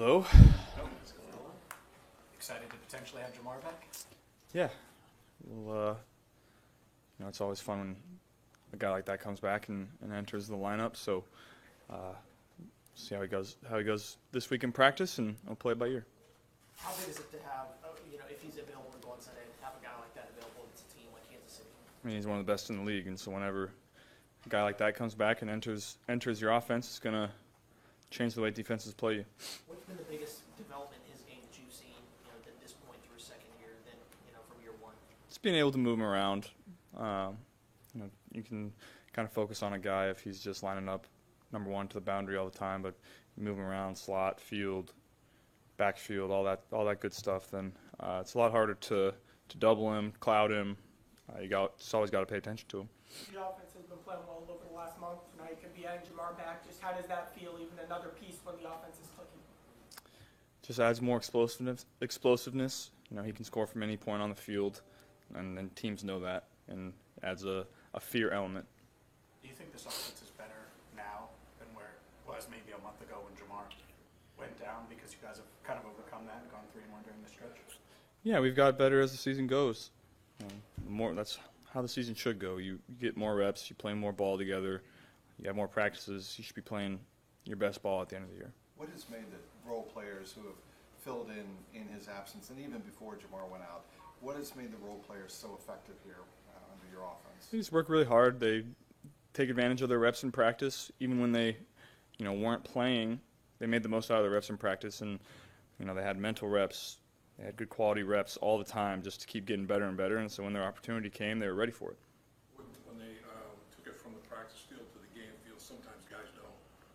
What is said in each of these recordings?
Hello. Excited to potentially have Jamar back? Yeah. Well, it's always fun when a guy like that comes back and enters the lineup. So, see how he goes this week in practice, and I'll play it by ear. How big is it to have, if he's available to go on Sunday, have a guy like that available against a team like Kansas City? I mean, he's one of the best in the league, and so whenever a guy like that comes back and enters your offense, it's gonna change the way defenses play you. What's been the biggest development in his game that you've seen, at this point through his second year, than from year one? Just being able to move him around. You can kind of focus on a guy if he's just lining up number one to the boundary all the time, but you move him around, slot, field, backfield, all that good stuff. Then it's a lot harder to double him, cloud him. Just always got to pay attention to him. The offense has been playing well over the last month. Now you could be adding Jamar back. Just how does that feel, even another piece when the offense is clicking? Just adds more explosiveness. He can score from any point on the field, and teams know that, and adds a fear element. Do you think this offense is better now than where it was maybe a month ago when Jamar went down, because you guys have kind of overcome that and gone 3-1 during the stretch? Yeah, we've got better as the season goes. That's how the season should go. You get more reps, you play more ball together, you have more practices. You should be playing your best ball at the end of the year. What has made the role players who have filled in his absence, and even before Jamar went out, what has made the role players so effective here under your offense? They just work really hard. They take advantage of their reps in practice. Even when they, weren't playing, they made the most out of their reps in practice, and they had mental reps. They had good quality reps all the time just to keep getting better and better, and so when their opportunity came, they were ready for it. When they took it from the practice field to the game field, sometimes guys don't,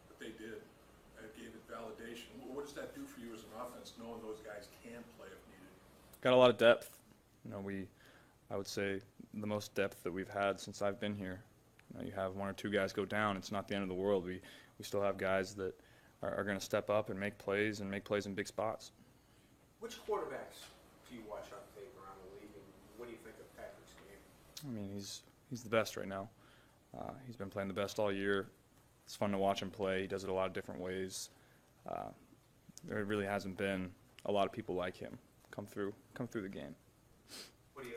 but they did. It gave it validation. What does that do for you as an offense, knowing those guys can play if needed? Got a lot of depth. I would say the most depth that we've had since I've been here. You have one or two guys go down, it's not the end of the world. We still have guys that are going to step up and make plays in big spots. Which quarterbacks do you watch on tape around the league, and what do you think of Patrick's game? I mean, he's the best right now. He's been playing the best all year. It's fun to watch him play. He does it a lot of different ways. There really hasn't been a lot of people like him come through the game. What do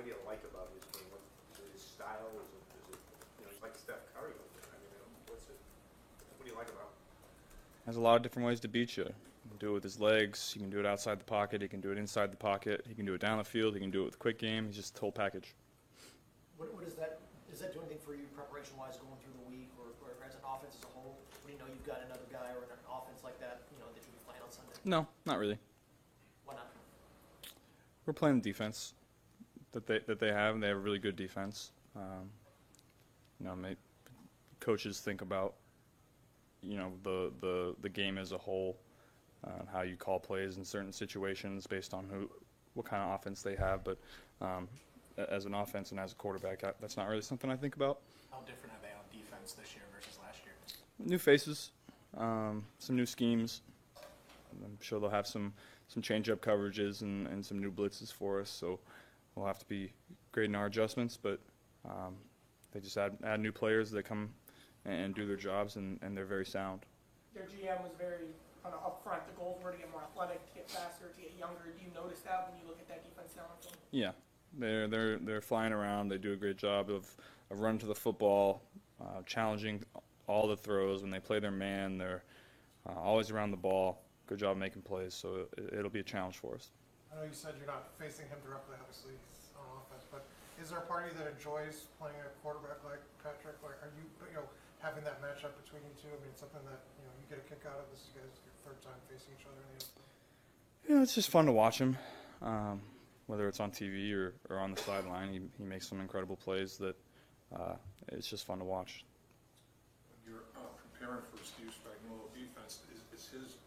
you like about his game? What his style? Is it he's like Steph Curry? What do you like about him? Has a lot of different ways to beat you. He can do it with his legs. He can do it outside the pocket. He can do it inside the pocket. He can do it down the field. He can do it with a quick game. He's just the whole package. What is that? Does that do anything for you preparation-wise going through the week, or as an offense as a whole? When you've got another guy or an offense like that, that you'll be playing on Sunday? No, not really. Why not? We're playing the defense that they have, and they have a really good defense. Coaches think about the game as a whole, how you call plays in certain situations based on what kind of offense they have. But as an offense and as a quarterback, that's not really something I think about. How different are they on defense this year versus last year? New faces, some new schemes. I'm sure they'll have some change-up coverages and some new blitzes for us. So we'll have to be great in our adjustments. But they just add new players that come and do their jobs, and they're very sound. Their GM was very kind of upfront. The goals were to get more athletic, to get faster, to get younger. Do you notice that when you look at that defense now? Yeah, they're flying around. They do a great job of running to the football, challenging all the throws. When they play their man, they're always around the ball. Good job making plays, so it'll be a challenge for us. I know you said you're not facing him directly, obviously, on offense, but is there a part of you that enjoys playing a quarterback like Patrick? Like, are you having that matchup between you two? I mean, it's something that you get a kick out of. This is your third time facing each other in the NFL. Yeah, it's just fun to watch him. Whether it's on TV or on the sideline, he makes some incredible plays that it's just fun to watch. When you're preparing for Steve Spagnuolo defense, is his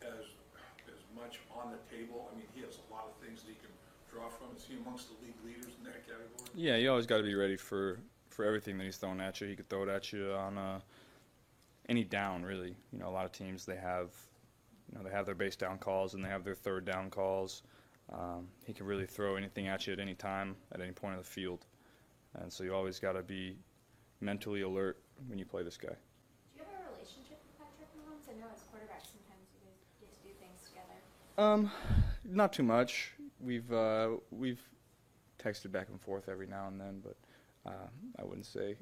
as much on the table? I mean, he has a lot of things that he can draw from. Is he amongst the league leaders in that category? Yeah, you always got to be ready for everything that he's throwing at you. He could throw it at you on any down, really. A lot of teams, they have their base down calls and they have their third down calls. He can really throw anything at you at any time, at any point of the field. And so you always got to be mentally alert when you play this guy. Do you have a relationship with Patrick Mahomes? I know as quarterbacks sometimes you guys get together? Not too much. We've texted back and forth every now and then, but I wouldn't say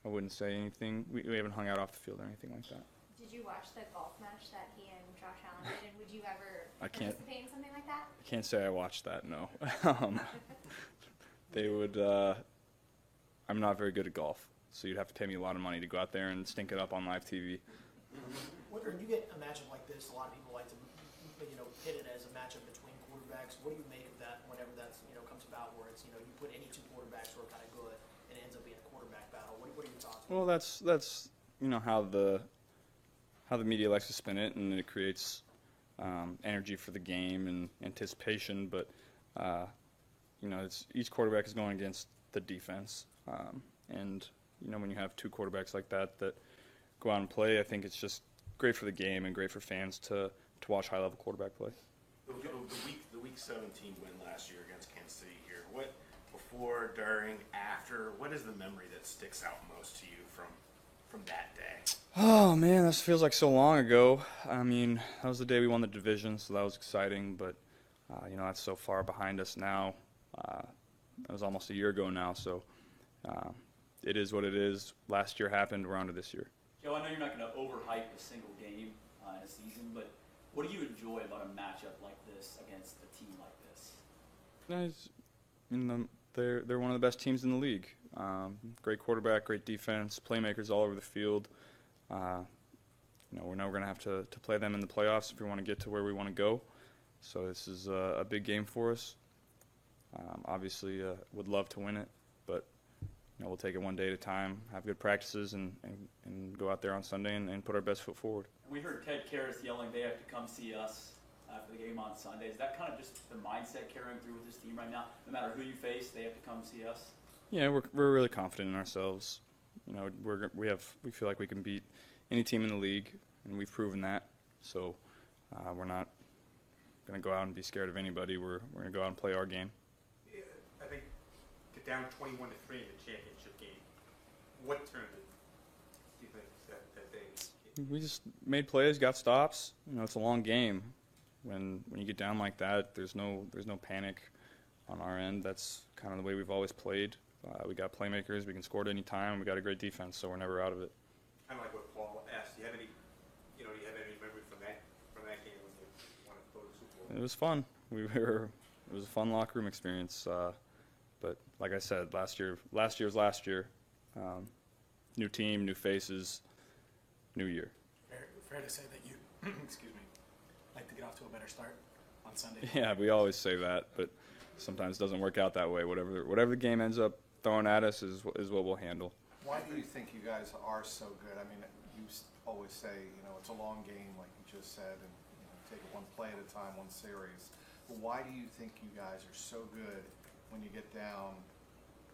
anything. We haven't hung out off the field or anything like that. Did you watch the golf match that he and Josh Allen did, and would you ever I can't- participate in something like that? I can't say I watched that. No. They would. I'm not very good at golf, so you'd have to pay me a lot of money to go out there and stink it up on live TV. When you get a matchup like this, a lot of people like to, hit it as a matchup between quarterbacks. What do you make of that whenever that's, comes about where it's, you put any two quarterbacks who are kind of good and it ends up being a quarterback battle? What are your thoughts? Well, that's how the media likes to spin it, and it creates energy for the game and anticipation. But each quarterback is going against the defense, and when you have two quarterbacks like that go out and play, I think it's just great for the game and great for fans to watch high level quarterback play. The week 17 win last year against Kansas City here. What before, during, after? What is the memory that sticks out most to you from that day? Oh man, this feels like so long ago. I mean, that was the day we won the division, so that was exciting. But that's so far behind us now. That was almost a year ago now, so it is what it is. Last year happened. We're on to this year. Joe, I know you're not going to overhype a single game in a season, but what do you enjoy about a matchup like this against a team like this? They're one of the best teams in the league. Great quarterback, great defense, playmakers all over the field. We're now going to have to play them in the playoffs if we want to get to where we want to go. So this is a big game for us. Obviously, would love to win it, but we'll take it one day at a time, have good practices, and go out there on Sunday and put our best foot forward. We heard Ted Karras yelling they have to come see us for the game on Sunday. Is that kind of just the mindset carrying through with this team right now? No matter who you face, they have to come see us? Yeah, we're really confident in ourselves. We feel like we can beat any team in the league, and we've proven that. So we're not going to go out and be scared of anybody. We're going to go out and play our game. I think get down 21-3 in the championship game. What turned it? Do you think that they? We just made plays, got stops. It's a long game. When you get down like that, there's no panic on our end. That's kind of the way we've always played. We got playmakers. We can score at any time. We got a great defense, so we're never out of it. Kind of like what Paul asked. Do you have any memory from that game when you wanted to go to the Super Bowl? It was fun. It was a fun locker room experience. But like I said, last year was last year. New team, new faces, new year. Fair to say that you, excuse me, like to get off to a better start on Sunday. Yeah, we always say that, but sometimes it doesn't work out that way. Whatever the game ends up throwing at us is what we'll handle. Why do you think you guys are so good? I mean, you always say, it's a long game, like you just said, and take it one play at a time, one series. But why do you think you guys are so good when you get down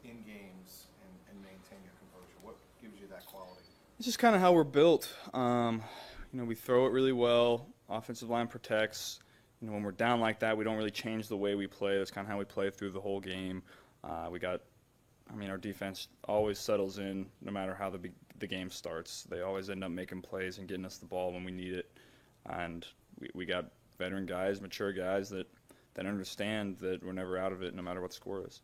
in games and maintain your composure? What gives you that quality? It's just kind of how we're built. We throw it really well. Offensive line protects. When we're down like that, we don't really change the way we play. That's kind of how we play through the whole game. Our defense always settles in no matter how the game starts. They always end up making plays and getting us the ball when we need it. And we got veteran guys, mature guys that understand that we're never out of it no matter what the score is.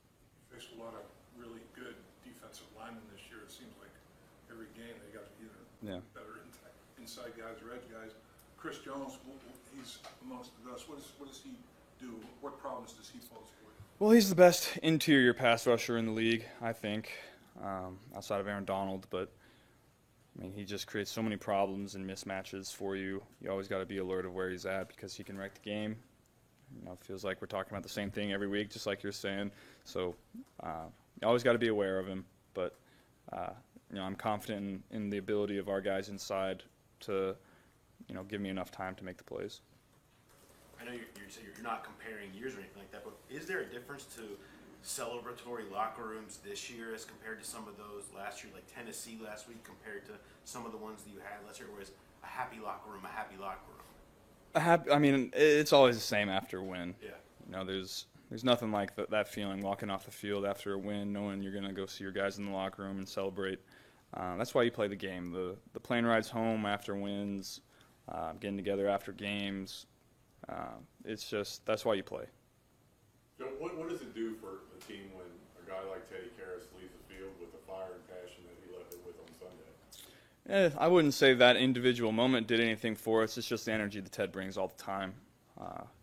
You faced a lot of really good defensive linemen this year. It seems like every game they got either better inside guys or edge guys. Chris Jones, he's amongst the best. What does he do? What problems does he pose for you? Well, he's the best interior pass rusher in the league, I think, outside of Aaron Donald. But, he just creates so many problems and mismatches for you. You always got to be alert of where he's at because he can wreck the game. It feels like we're talking about the same thing every week, just like you're saying. So you always got to be aware of him. But, I'm confident in the ability of our guys inside to, give me enough time to make the plays. I know you're not comparing years or anything like that, but is there a difference to celebratory locker rooms this year as compared to some of those last year, like Tennessee last week, compared to some of the ones that you had last year, where it's a happy locker room? It's always the same after a win. Yeah. There's nothing like that feeling walking off the field after a win, knowing you're going to go see your guys in the locker room and celebrate. That's why you play the game. The plane rides home after wins, getting together after games, It's just that's why you play. Joe, what does it do for a team when a guy like Teddy Karras leaves the field with the fire and passion that he left it with on Sunday? I wouldn't say that individual moment did anything for us. It's just the energy that Ted brings all the time.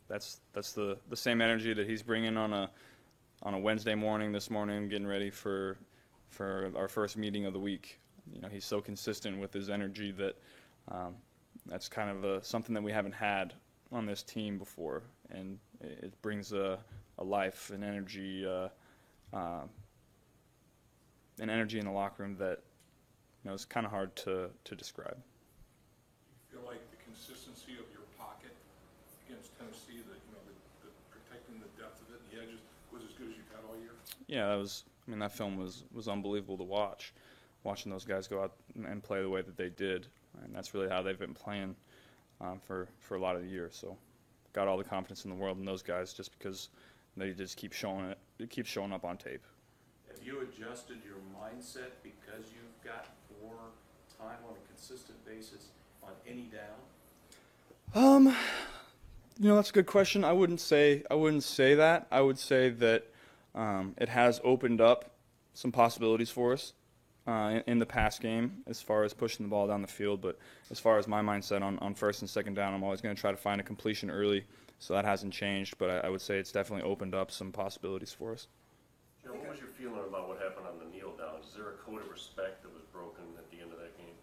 That's the same energy that he's bringing on a Wednesday morning this morning, getting ready for our first meeting of the week. You know, he's so consistent with his energy that that's kind of something that we haven't had on this team before, and it brings a life and energy, in the locker room that is kind of hard to describe. You feel like the consistency of your pocket against Tennessee, the protecting the depth of it and the edges was as good as you've had all year? Yeah, that film was unbelievable to watch. Watching those guys go out and play the way that they did, and that's really how they've been playing for a lot of the year. So, got all the confidence in the world in those guys just because they just keep showing it. It keeps showing up on tape. Have you adjusted your mindset because you've got more time on a consistent basis on any down? That's a good question. I wouldn't say that. I would say that it has opened up some possibilities for us in the pass game as far as pushing the ball down the field. But as far as my mindset on first and second down, I'm always going to try to find a completion early. So that hasn't changed, but I would say it's definitely opened up some possibilities for us. Joe, what was your feeling about what happened on the kneel down? Is there a code of respect that was broken at the end of that game?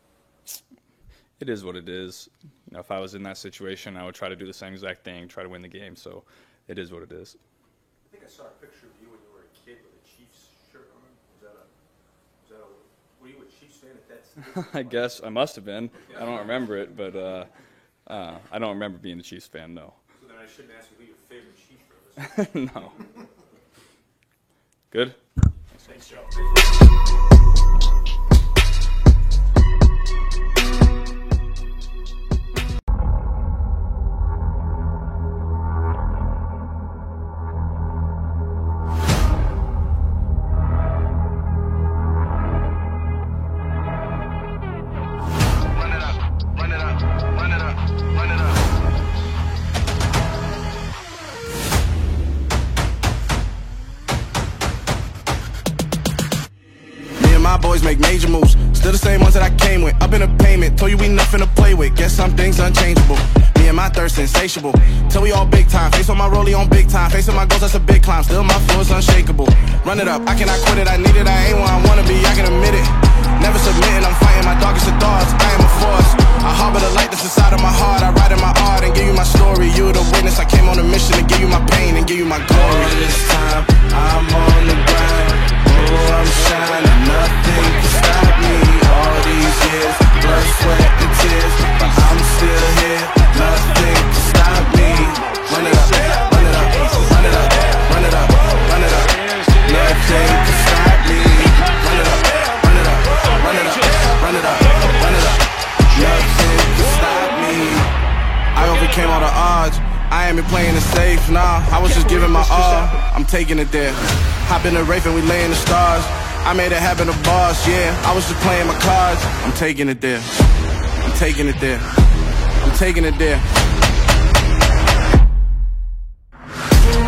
It is what it is. If I was in that situation, I would try to do the same exact thing, try to win the game. So it is what it is. I think I saw a picture of you when you were a kid with a Chiefs shirt on. Were you a Chiefs fan at that stage? I guess I must have been. I don't remember it, but I don't remember being a Chiefs fan, no. So then I shouldn't ask you who your favorite Chiefs was. No. Good? Thanks, Joe. Make major moves, still the same ones that I came with. Up in a payment, told you we nothing to play with. Guess some things unchangeable. Me and my thirst insatiable. Till we all big time. Face on my rollie on big time. Facing my goals, that's a big climb. Still my flow is unshakable. Run it up, I cannot quit it. I need it, I ain't where I wanna be. I can admit it. Never submitting, I'm fighting my darkest of thoughts. I am a force. I harbor the light that's inside of my heart. I write in my art and give you my story. You were the witness. I came on a mission to give you my pain and give you my glory. All this time, I'm on the grind. Oh, I'm shining, nothing can stop me. All these years, blood, sweat, and tears, but I'm still here. Nothing can stop me. Run it up, run it up, run it up, run it up, run it up. Nothing can stop me. Run it up, run it up, run it up, run it up, run it up. Nothing can stop me. I overcame all the odds. I ain't been playing it safe, nah. I was just giving my all. I'm taking it there. Hop in the Wraith and we lay in the stars. I made it happen to boss, yeah. I was just playing my cards. I'm taking it there. I'm taking it there. I'm taking it there.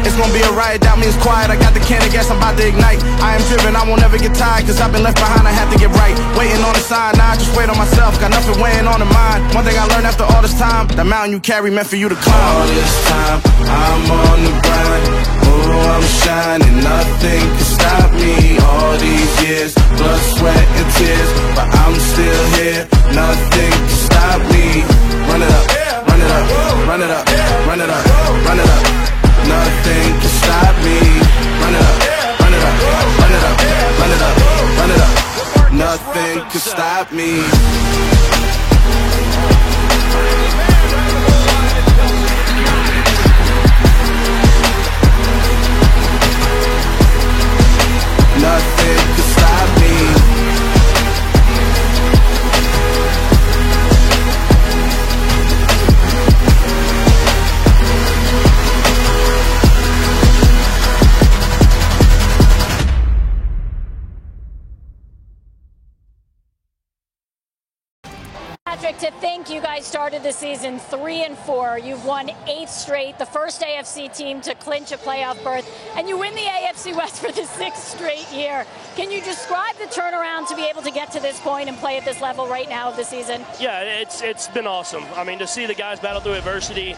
It's gonna be a riot, doubt me it's quiet. I got the can of gas, I'm about to ignite. I am driven, I won't ever get tired, cause I've been left behind, I have to get right. Waiting on the sign, now I just wait on myself. Got nothing weighing on the mind. One thing I learned after all this time, the mountain you carry meant for you to climb. All this time, I'm on the grind. Oh, I'm shining, nothing can stop me. All these years, blood, sweat, and tears, but I'm still here. Nothing can stop me. Run it up, run it up, run it up, run it up, run it up. Nothing can stop me. Run it up, run it up, run it up, run it up, run it up. Nothing can stop me. Nothing can stop me. Patrick, to think you guys started the season 3-4. You've won 8 straight, the first AFC team to clinch a playoff berth, and you win the AFC West for the 6th straight year. Can you describe the turnaround to be able to get to this point and play at this level right now of the season? Yeah, it's been awesome. I mean, to see the guys battle through adversity.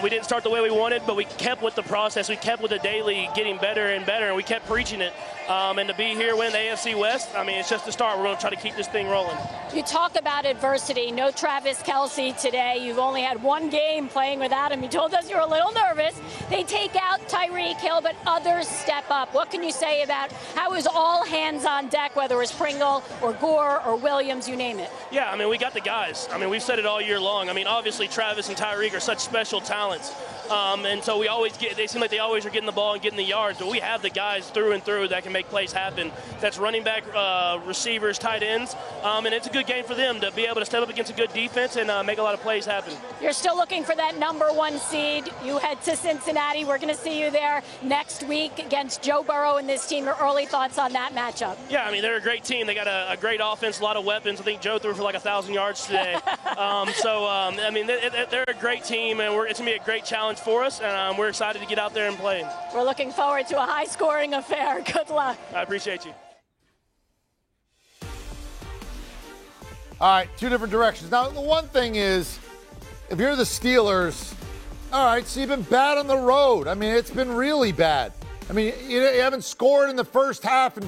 We didn't start the way we wanted, but we kept with the process. We kept with the daily getting better and better, and we kept preaching it. And to be here winning the AFC West, I mean, it's just the start. We're going to try to keep this thing rolling. You talk about adversity. No Travis Kelce today. You've only had 1 game playing without him. You told us you were a little nervous. They take out Tyreek Hill, but others step up. What can you say about how is all hands on deck, whether it's Pringle or Gore or Williams, you name it? Yeah, I mean, we got the guys. I mean, we've said it all year long. I mean, obviously Travis and Tyreek are such special talents. And so they seem like they always are getting the ball and getting the yards, but we have the guys through and through that can make plays happen. That's running back, receivers, tight ends, and it's a good game for them to be able to step up against a good defense and make a lot of plays happen. You're still looking for that #1 seed. You head to Cincinnati. We're going to see you there next week against Joe Burrow and this team. Your early thoughts on that matchup? Yeah, I mean, they're a great team. They got a great offense, a lot of weapons. I think Joe threw for like 1,000 yards today. I mean, they're a great team, and it's going to be a great challenge for us, and we're excited to get out there and play. We're looking forward to a high-scoring affair. Good luck. I appreciate you. All right, 2 different directions. Now, the one thing is, if you're the Steelers, all right, so you've been bad on the road. I mean, it's been really bad. I mean, you haven't scored in the first half in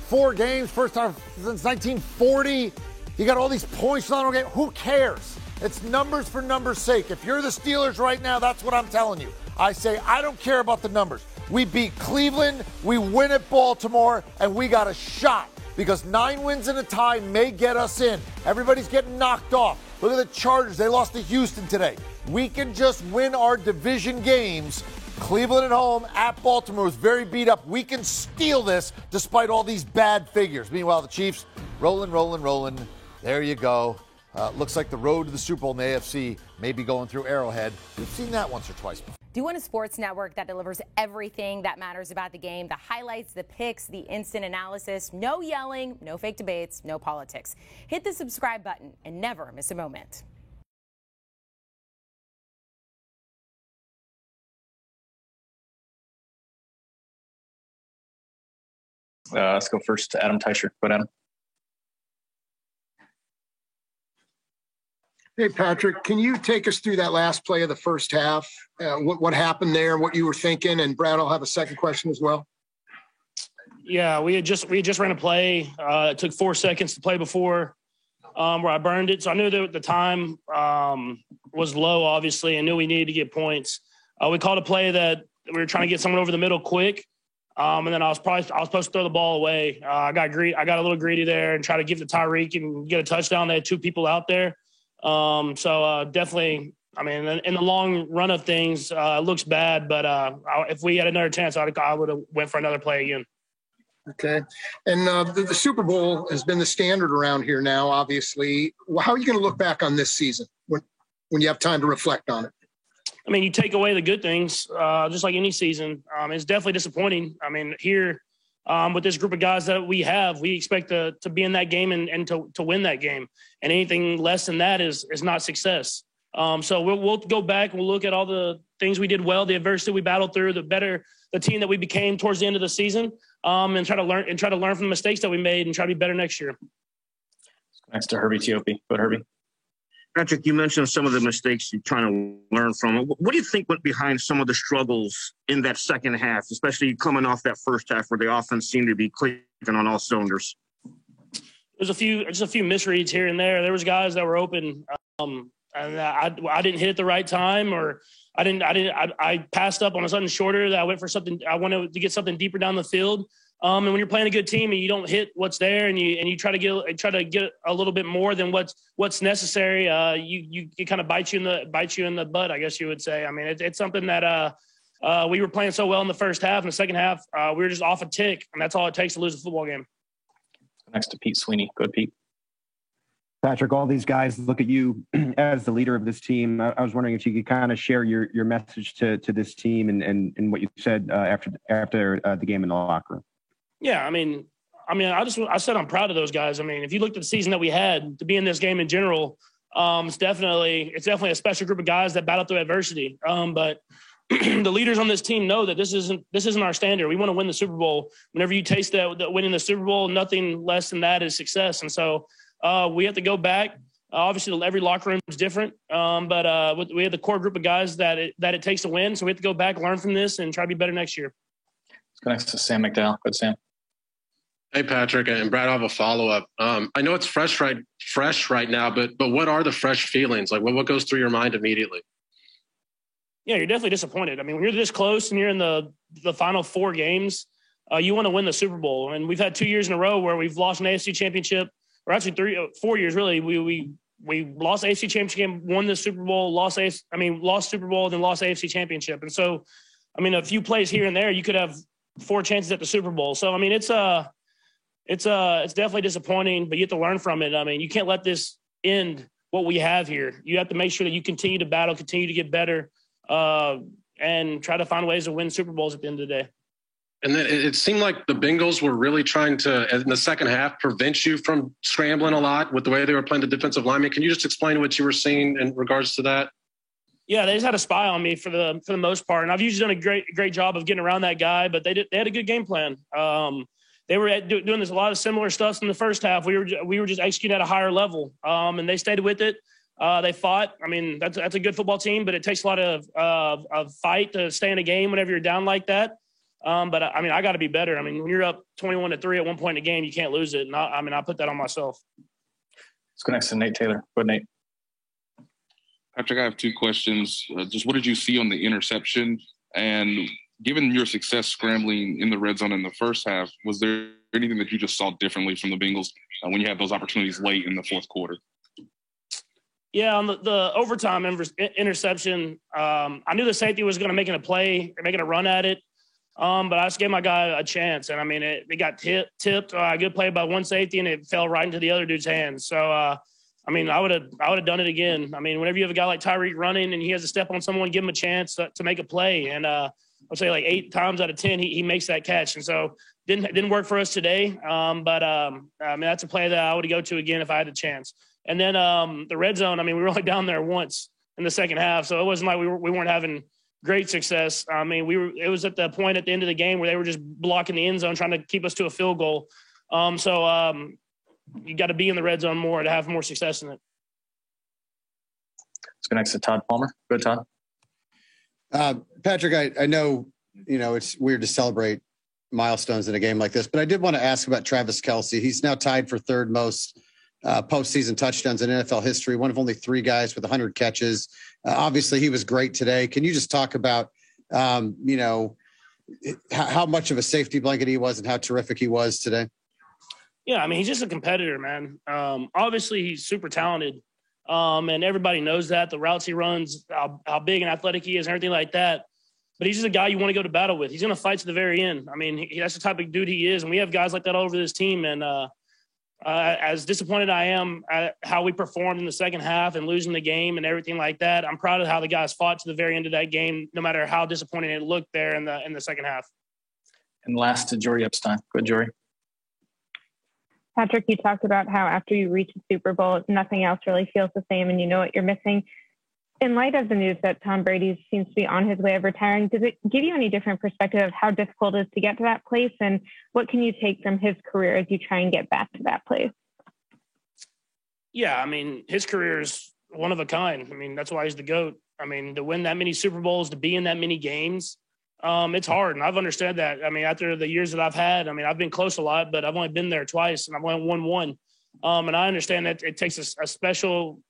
4 games, first half since 1940. You got all these points on the game. Who cares? It's numbers for numbers' sake. If you're the Steelers right now, that's what I'm telling you. I say, I don't care about the numbers. We beat Cleveland, we win at Baltimore, and we got a shot because 9 wins and a tie may get us in. Everybody's getting knocked off. Look at the Chargers. They lost to Houston today. We can just win our division games. Cleveland at home, at Baltimore was very beat up. We can steal this despite all these bad figures. Meanwhile, the Chiefs rolling. There you go. Looks like the road to the Super Bowl in the AFC may be going through Arrowhead. We've seen that once or twice before. Do you want a sports network that delivers everything that matters about the game? The highlights, the picks, the instant analysis. No yelling, no fake debates, no politics. Hit the subscribe button and never miss a moment. Let's go first to Adam Teicher. Go Adam. Hey, Patrick, can you take us through that last play of the first half? What happened there, what you were thinking? And Brad, I'll have a second question as well. Yeah, we had just ran a play. It took 4 seconds to play before where I burned it. So I knew that the time was low, obviously, and knew we needed to get points. We called a play that we were trying to get someone over the middle quick. And then I was supposed to throw the ball away. I got a little greedy there and try to give to Tyreek and get a touchdown. They had 2 people out there. Definitely, I mean, in the long run of things, it looks bad, but if we had another chance, I would have went for another play again. Okay. And the Super Bowl has been the standard around here now, obviously. How are you going to look back on this season when you have time to reflect on it? I mean, you take away the good things, just like any season. It's definitely disappointing. I mean, here with this group of guys that we have, we expect to be in that game and to win that game. And anything less than that is not success. So we'll go back and we'll look at all the things we did well, the adversity we battled through, the team that we became towards the end of the season, and try to learn from the mistakes that we made and try to be better next year. Next to Herbie Teope. Go Herbie. Patrick, you mentioned some of the mistakes you're trying to learn from. What do you think went behind some of the struggles in that second half, especially coming off that first half where the offense seemed to be clicking on all cylinders? There's a few misreads here and there. There was guys that were open, and I didn't hit at the right time, or I passed up on a something shorter that I went for something. I wanted to get something deeper down the field. And when you're playing a good team and you don't hit what's there, and you try to get a little bit more than what's necessary, you kind of bite you in the butt, I guess you would say. I mean, it's something that we were playing so well in the first half. In the second half, we were just off a tick, and that's all it takes to lose a football game. Next to Pete Sweeney. Go Pete. Patrick, all these guys look at you as the leader of this team. I was wondering if you could kind of share your message to this team and what you said after the game in the locker room. Yeah, I mean, I said I'm proud of those guys. I mean, if you looked at the season that we had, to be in this game in general, It's definitely a special group of guys that battle through adversity. But the leaders on this team know that this isn't our standard. We want to win the Super Bowl. Whenever you taste that winning the Super Bowl, nothing less than that is success. And so we have to go back. Obviously, every locker room is different, but we have the core group of guys that it takes to win. So we have to go back, learn from this, and try to be better next year. Let's go next to Sam McDowell. Good, Sam. Hey, Patrick and Brad, I have a follow-up. I know it's fresh right now, but what are the fresh feelings? Like, what goes through your mind immediately? Yeah, you're definitely disappointed. I mean, when you're this close and you're in the final 4 games, you want to win the Super Bowl. And we've had 2 years in a row where we've lost an AFC championship, or actually 4 years really. We lost AFC championship, won the Super Bowl, lost Super Bowl, then lost AFC championship. And so, I mean, a few plays here and there, you could have 4 chances at the Super Bowl. So, I mean, it's definitely disappointing, but you have to learn from it. I mean, you can't let this end what we have here. You have to make sure that you continue to battle, continue to get better, and try to find ways to win Super Bowls at the end of the day. And then it seemed like the Bengals were really trying to, in the second half, prevent you from scrambling a lot with the way they were playing the defensive lineman. Can you just explain what you were seeing in regards to that? Yeah, they just had a spy on me for the most part, and I've usually done a great job of getting around that guy. But they had a good game plan. They were doing this a lot of similar stuff in the first half. We were just executing at a higher level, and they stayed with it. They fought. I mean, that's a good football team, but it takes a lot of fight to stay in a game whenever you're down like that. But I mean, I got to be better. I mean, when you're up 21-3 at one point in the game, you can't lose it. And I put that on myself. Let's go next to Nate Taylor. Go ahead, Nate. Patrick, I have 2 questions. Just what did you see on the interception? And given your success scrambling in the red zone in the first half, was there anything that you just saw differently from the Bengals when you had those opportunities late in the fourth quarter? Yeah, on the overtime interception, I knew the safety was going to make a play or making a run at it. But I just gave my guy a chance. And, I mean, it got tipped. A good play by one safety, and it fell right into the other dude's hands. So, I mean, I would have done it again. I mean, whenever you have a guy like Tyreek running and he has to step on someone, give him a chance to make a play. And I'll say like 8 times out of 10, he makes that catch. And so didn't work for us today. But I mean, that's a play that I would go to again if I had the chance. And then the red zone, I mean, we were only down there once in the second half. So it wasn't like we weren't having great success. I mean, it was at the point at the end of the game where they were just blocking the end zone, trying to keep us to a field goal. So you got to be in the red zone more to have more success in it. Let's go next to Todd Palmer. Go ahead, Todd. Patrick, I know, it's weird to celebrate milestones in a game like this, but I did want to ask about Travis Kelce. He's now tied for 3rd most postseason touchdowns in NFL history, one of only 3 guys with 100 catches. Obviously, he was great today. Can you just talk about, how much of a safety blanket he was and how terrific he was today? Yeah, I mean, he's just a competitor, man. Obviously, he's super talented, and everybody knows that. The routes he runs, how big and athletic he is and everything like that. But he's just a guy you want to go to battle with. He's going to fight to the very end. I mean, that's the type of dude he is, and we have guys like that all over this team. And as disappointed I am at how we performed in the second half and losing the game and everything like that, I'm proud of how the guys fought to the very end of that game, no matter how disappointing it looked there in the second half. And last to Jory Epstein. Go ahead, Jory. Patrick, you talked about how after you reach the Super Bowl, nothing else really feels the same and you know what you're missing. In light of the news that Tom Brady seems to be on his way of retiring, does it give you any different perspective of how difficult it is to get to that place? And what can you take from his career as you try and get back to that place? Yeah, I mean, his career is one of a kind. I mean, that's why he's the GOAT. I mean, to win that many Super Bowls, to be in that many games, it's hard. And I've understood that. I mean, after the years that I've had, I mean, I've been close a lot, but I've only been there twice and I've only won one. And I understand that it takes a special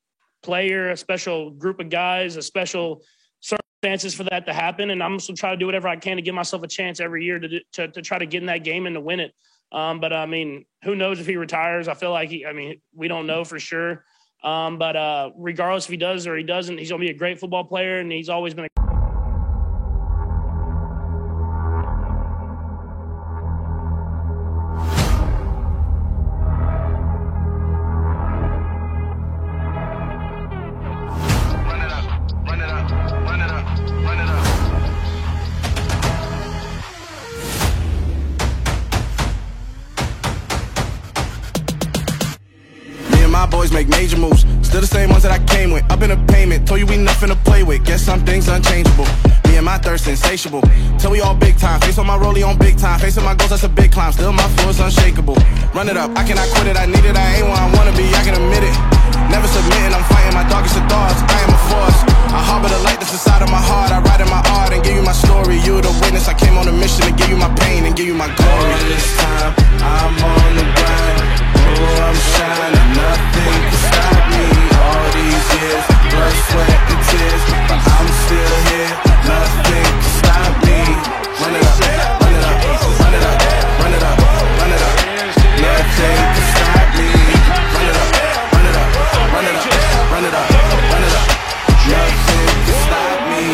player, a special group of guys, a special circumstances for that to happen. And I'm just going to try to do whatever I can to give myself a chance every year to try to get in that game and to win it. But I mean, who knows if he retires? I feel like we don't know for sure. But regardless if he does or he doesn't, he's going to be a great football player. And he's always been a make major moves. Still the same ones that I came with. Up in the payment, told you we nothing to play with. Guess some things unchangeable. Me and my thirst insatiable. Till we all big time. Face on my rollie on big time. Facing my goals, that's a big climb. Still my floor is unshakable. Run it up, I cannot quit it. I need it, I ain't where I wanna be, I can admit it. Never submitting, I'm fighting my darkest of thoughts. I am a force. I harbor the light that's inside of my heart. I write in my art and give you my story. You the witness, I came on a mission to give you my pain and give you my glory. All this time, I'm on the grind. Oh, I'm shining, nothing can stop me. All these years, blood, sweat, and tears, but I'm still here. Nothing can stop me. Run it up, run it up, run it up, run it up, run it up. Nothing can stop me. Run it up, run it up, run it up, run it up, run it up. Nothing can stop me.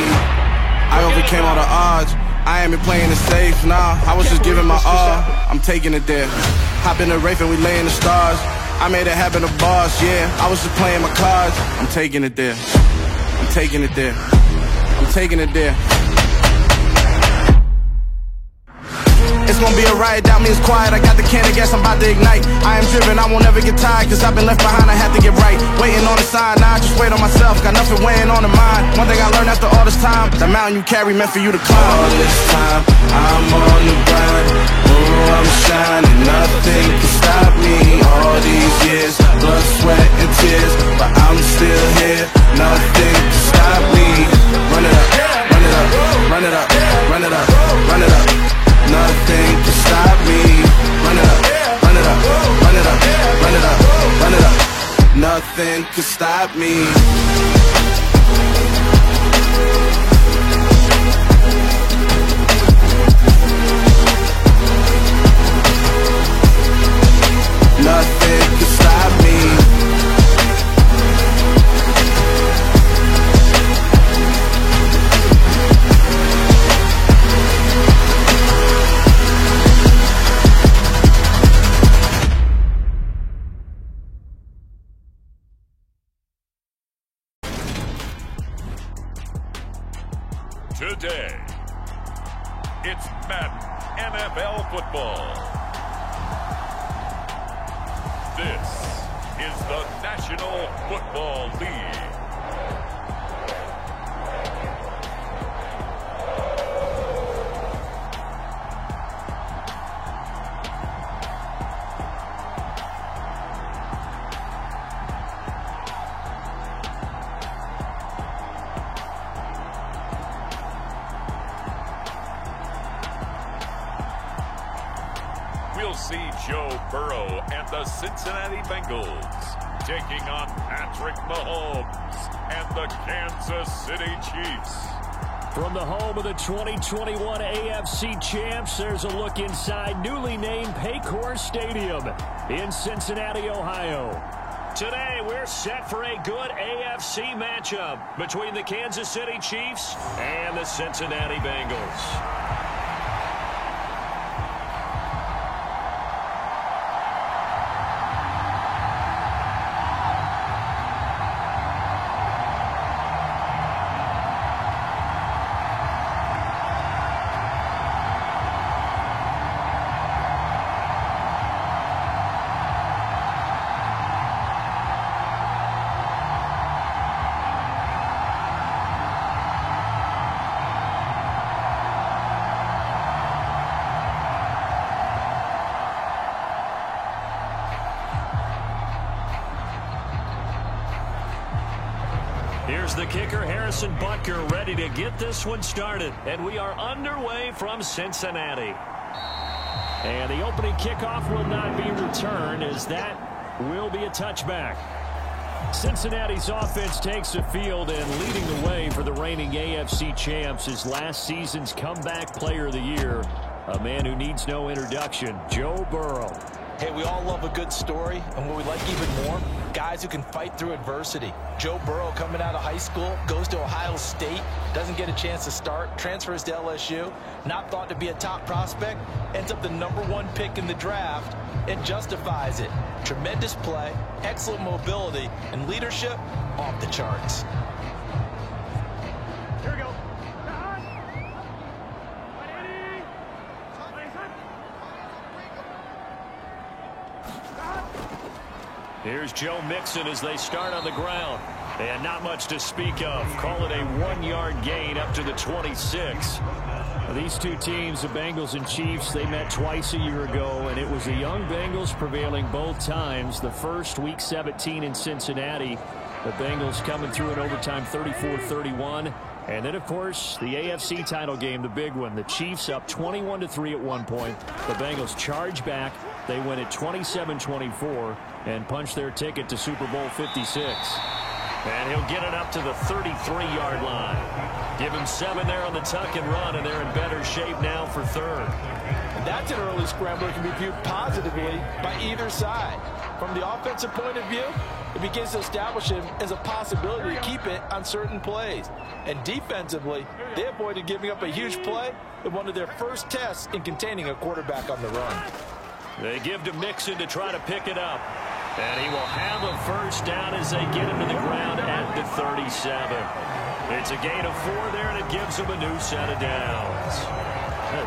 I overcame all the odds. I ain't been playing it safe, nah. I was just giving my all. I'm taking it there. Hop in the Wraith and we lay in the stars. I made it happen, the boss, yeah. I was just playing my cards. I'm taking it there. I'm taking it there. I'm taking it there. It's gonna be a riot, doubt me, it's quiet. I got the can of gas, I'm about to ignite. I am driven, I won't ever get tired, cause I've been left behind, I had to get right. Waiting on the sign, now I just wait on myself. Got nothing weighing on the mind. One thing I learned after all this time, the mountain you carry meant for you to climb. All this time, I'm on the grind. Oh, I'm shining, nothing can stop me. All these years, blood, sweat, and tears, but I'm still here. Nothing can stop me. Run it up, run it up, run it up, run it up, run it up. Nothing can stop me. Run it up, run it up, run it up, run it up, run it up. Nothing can stop me. Nothing can stop me. Today, it's Madden NFL football. This is the National Football League. We'll see Joe Burrow and the Cincinnati Bengals taking on Patrick Mahomes and the Kansas City Chiefs. From the home of the 2021 AFC champs, there's a look inside newly named Paycor Stadium in Cincinnati, Ohio. Today, we're set for a good AFC matchup between the Kansas City Chiefs and the Cincinnati Bengals. Here's the kicker, Harrison Butker, ready to get this one started. And we are underway from Cincinnati. And the opening kickoff will not be returned, as that will be a touchback. Cincinnati's offense takes the field, and leading the way for the reigning AFC champs is last season's comeback player of the year, a man who needs no introduction, Joe Burrow. Hey, we all love a good story, and what we like even more, guys who can fight through adversity. Joe Burrow coming out of high school, goes to Ohio State, doesn't get a chance to start, transfers to LSU, not thought to be a top prospect, ends up the #1 pick in the draft, and justifies it. Tremendous play, excellent mobility, and leadership off the charts. Here we go. Here's Joe Mixon as they start on the ground. And not much to speak of. Call it a 1-yard gain up to the 26. These two teams, the Bengals and Chiefs, they met twice a year ago, and it was the young Bengals prevailing both times. The first, Week 17 in Cincinnati, the Bengals coming through in overtime 34-31. And then, of course, the AFC title game, the big one. The Chiefs up 21-3 at one point. The Bengals charge back. They win at 27-24 and punch their ticket to Super Bowl 56. And he'll get it up to the 33-yard line. Give him 7 there on the tuck and run, and they're in better shape now for third. And that's an early scrambler that can be viewed positively by either side. From the offensive point of view, it begins to establish him as a possibility to keep it on certain plays. And defensively, they avoided giving up a huge play in one of their first tests in containing a quarterback on the run. They give to Mixon to try to pick it up. And he will have a first down as they get him to the ground at the 37. It's a gain of 4 there, and it gives them a new set of downs.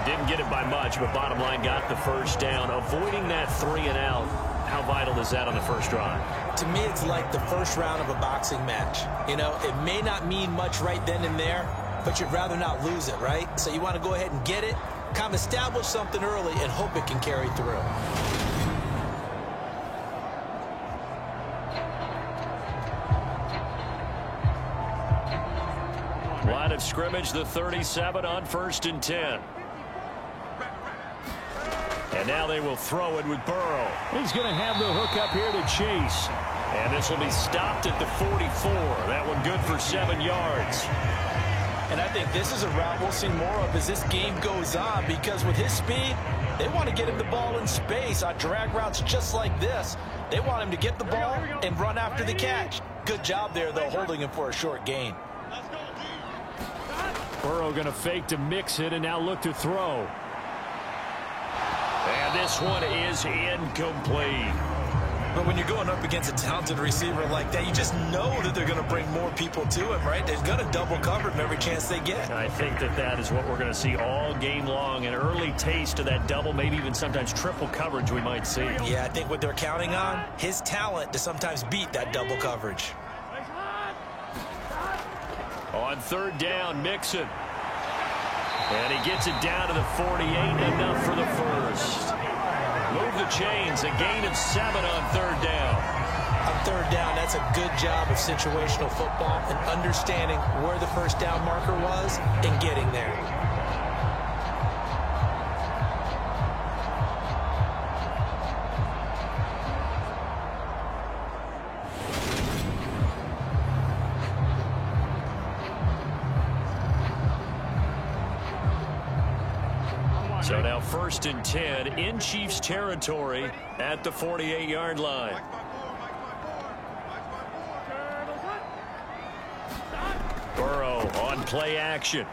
Didn't get it by much, but bottom line got the first down. Avoiding that 3 and out, how vital is that on the first drive? To me, it's like the first round of a boxing match. You know, it may not mean much right then and there, but you'd rather not lose it, right? So you want to go ahead and get it, kind of establish something early, and hope it can carry through. Line of scrimmage, the 37 on 1st and 10. And now they will throw it with Burrow. He's going to have the hook up here to Chase. And this will be stopped at the 44. That one good for 7 yards. And I think this is a route we'll see more of as this game goes on, because with his speed, they want to get him the ball in space on drag routes just like this. They want him to get the ball and run after the catch. Good job there, though, holding him for a short gain. Burrow going to fake to Mixon and now look to throw. And this one is incomplete. But when you're going up against a talented receiver like that, you just know that they're going to bring more people to him, right? They're going to double cover him every chance they get. I think that is what we're going to see all game long. An early taste of that double, maybe even sometimes triple coverage we might see. Yeah, I think what they're counting on, his talent to sometimes beat that double coverage. On 3rd down, Mixon. And he gets it down to the 48, enough for the first. Move the chains, a gain of 7 on 3rd down. On 3rd down, that's a good job of situational football and understanding where the first down marker was and getting there. So now 1st and 10 in Chiefs territory at the 48-yard line. Burrow on play action.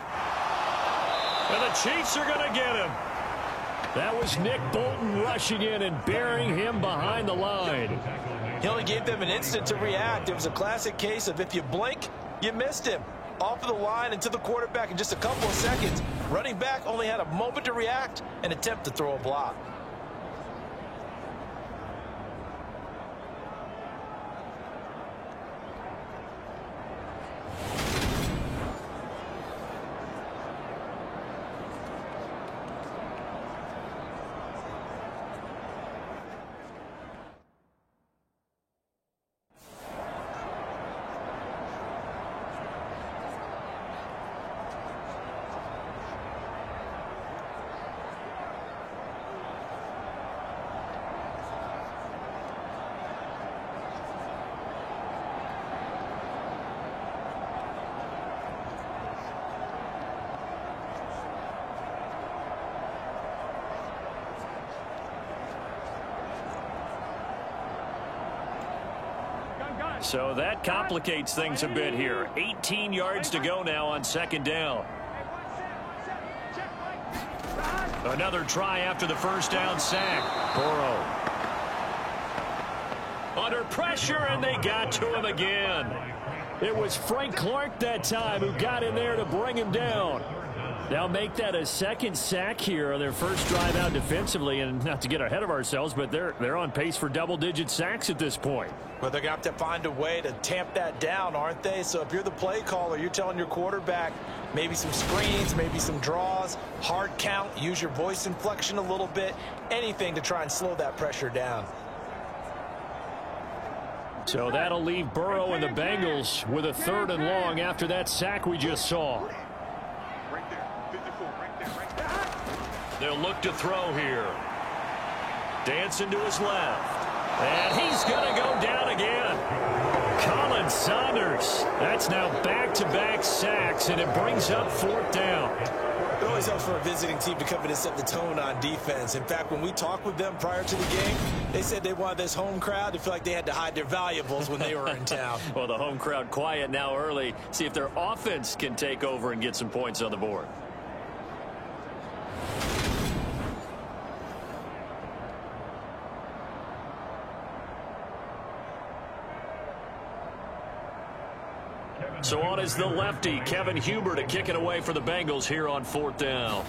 And the Chiefs are going to get him. That was Nick Bolton rushing in and burying him behind the line. He only gave them an instant to react. It was a classic case of if you blink, you missed him. Off of the line and to the quarterback in just a couple of seconds. Running back only had a moment to react and attempt to throw a block. So that complicates things a bit here. 18 yards to go now on 2nd down. Another try after the first down sack. Burrow under pressure, and they got to him again. It was Frank Clark that time who got in there to bring him down. Now make that a second sack here on their first drive out defensively, and not to get ahead of ourselves, but they're on pace for double-digit sacks at this point. Well, they're going to have to find a way to tamp that down, aren't they? So if you're the play caller, you're telling your quarterback maybe some screens, maybe some draws, hard count, use your voice inflection a little bit, anything to try and slow that pressure down. So that'll leave Burrow and the Bengals with a 3rd and long after that sack we just saw. They'll look to throw here. Dancing to his left. And he's going to go down again. Colin Saunders. That's now back-to-back sacks, and it brings up 4th down. It always helps for a visiting team to come in and set the tone on defense. In fact, when we talked with them prior to the game, they said they wanted this home crowd to feel like they had to hide their valuables when they were in town. Well, the home crowd quiet now early. See if their offense can take over and get some points on the board. So on is the lefty, Kevin Huber, to kick it away for the Bengals here on 4th down.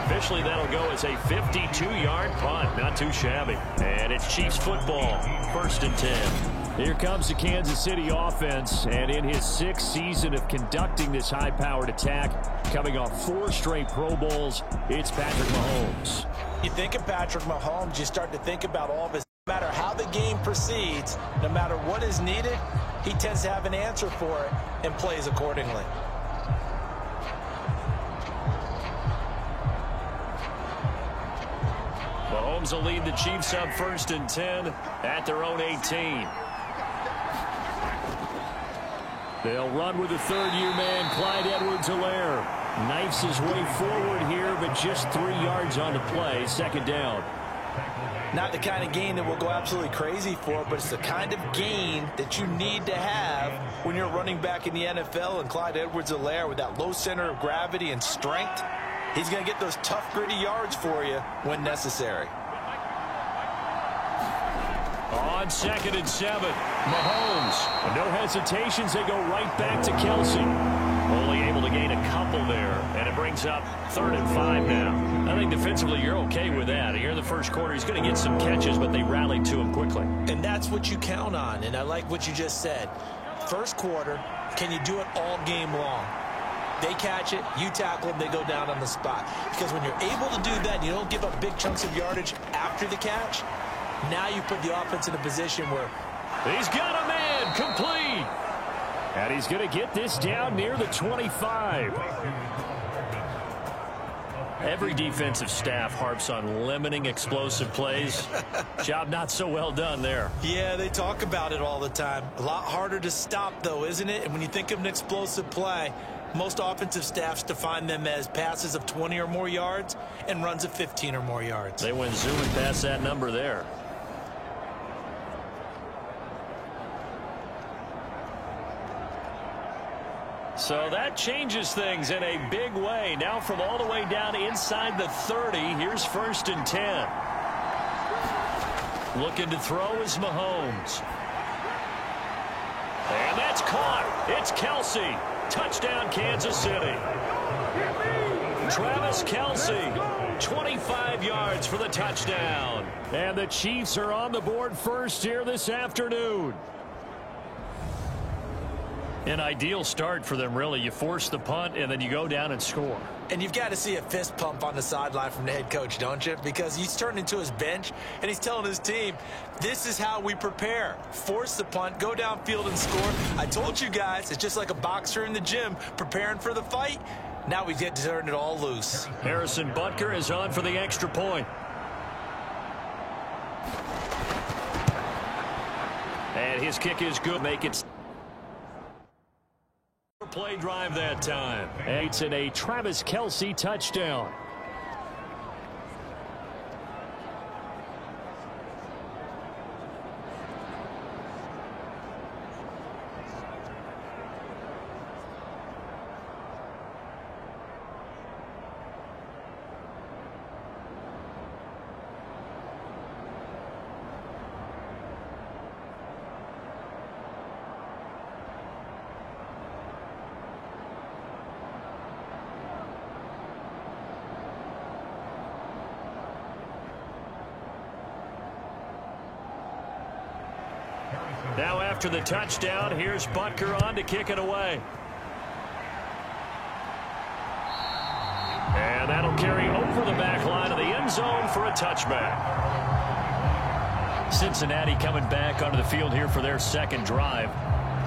Officially, that'll go as a 52-yard punt. Not too shabby. And it's Chiefs football, 1st and 10. Here comes the Kansas City offense, and in his 6th season of conducting this high-powered attack, coming off 4 straight Pro Bowls, it's Patrick Mahomes. You think of Patrick Mahomes, you start to think about all of his, no matter how the game proceeds, no matter what is needed, he tends to have an answer for it and plays accordingly. Mahomes will lead the Chiefs up 1st and 10 at their own 18. They'll run with the 3rd-year man, Clyde Edwards-Helaire. Knifes his way forward here, but just 3 yards on the play. 2nd down. Not the kind of gain that we'll go absolutely crazy for, but it's the kind of gain that you need to have when you're running back in the NFL. And Clyde Edwards-Helaire, with that low center of gravity and strength, he's going to get those tough, gritty yards for you when necessary. On 2nd and 7, Mahomes. No hesitations, they go right back to Kelsey. Only able to gain a couple there, and it brings up 3rd and 5 now. I think defensively you're okay with that. Here in the first quarter, he's going to get some catches, but they rallied to him quickly. And that's what you count on, and I like what you just said. First quarter, can you do it all game long? They catch it, you tackle them, they go down on the spot. Because when you're able to do that, you don't give up big chunks of yardage after the catch, now you put the offense in a position where he's got a man, complete. And he's going to get this down near the 25. Every defensive staff harps on limiting explosive plays. Job not so well done there. Yeah, they talk about it all the time. A lot harder to stop, though, isn't it? And when you think of an explosive play, most offensive staffs define them as passes of 20 or more yards and runs of 15 or more yards. They went zooming past that number there. So that changes things in a big way. Now from all the way down inside the 30, here's 1st and 10. Looking to throw is Mahomes. And that's caught. It's Kelsey. Touchdown, Kansas City. Travis Kelce, 25 yards for the touchdown. And the Chiefs are on the board first here this afternoon. An ideal start for them, really. You force the punt, and then you go down and score. And you've got to see a fist pump on the sideline from the head coach, don't you? Because he's turned into his bench, and he's telling his team, this is how we prepare. Force the punt, go downfield and score. I told you guys, it's just like a boxer in the gym preparing for the fight. Now we get to turn it all loose. Harrison Butker is on for the extra point. And his kick is good. Make it play drive that time. It's in a Travis Kelce touchdown. Now after the touchdown, here's Butker on to kick it away. And that'll carry over the back line of the end zone for a touchback. Cincinnati coming back onto the field here for their second drive.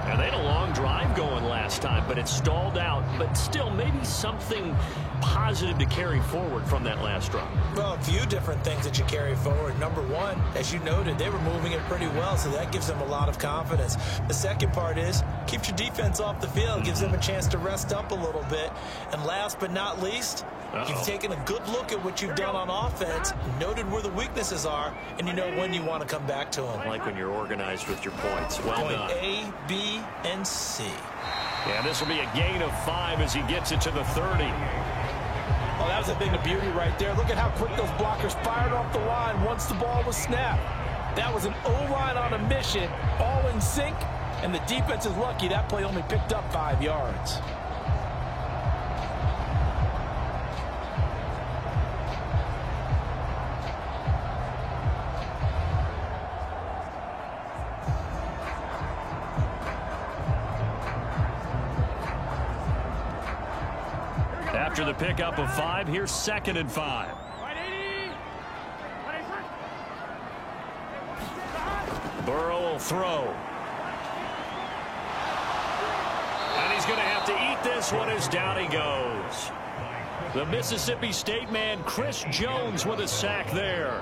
And they had a long drive going last time, but it stalled out. But still, maybe something positive to carry forward from that last drive. Well, a few different things that you carry forward. Number one, as you noted, they were moving it pretty well, so that gives them a lot of confidence. The second part is, keeps your defense off the field, gives them a chance to rest up a little bit. And last but not least, you've taken a good look at what you've done on offense, noted where the weaknesses are, and you know when you want to come back to them. I like when you're organized with your points. Well done. Point A, B, and C. Yeah, this will be a gain of 5 as he gets it to the 30. Oh, that was a thing of beauty right there. Look at how quick those blockers fired off the line once the ball was snapped. That was an O-line on a mission, all in sync, and the defense is lucky that play only picked up 5 yards. After the pickup of 5, here's 2nd and 5. Burrow will throw. And he's going to have to eat this one as down he goes. The Mississippi State man, Chris Jones, with a sack there.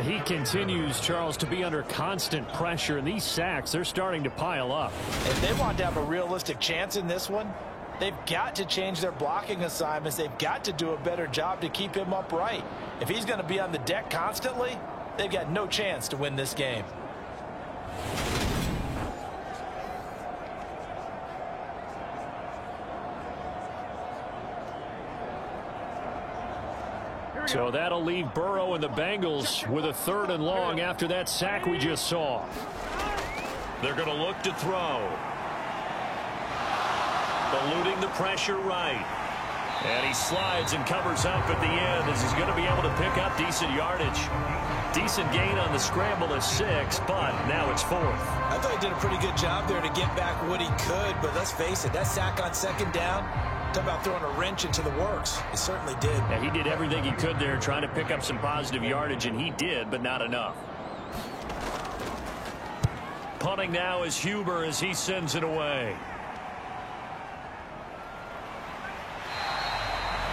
He continues, Charles, to be under constant pressure, and these sacks, they're starting to pile up. If they want to have a realistic chance in this one, they've got to change their blocking assignments. They've got to do a better job to keep him upright. If he's going to be on the deck constantly, they've got no chance to win this game. So that'll leave Burrow and the Bengals with a 3rd and long after that sack we just saw. They're going to look to throw. Eluding the pressure right. And he slides and covers up at the end as he's going to be able to pick up decent yardage. Decent gain on the scramble is 6, but now it's 4th. I thought he did a pretty good job there to get back what he could, but let's face it, that sack on 2nd down, talk about throwing a wrench into the works. He certainly did. Yeah, he did everything he could there trying to pick up some positive yardage, and he did, but not enough. Punting now is Huber as he sends it away.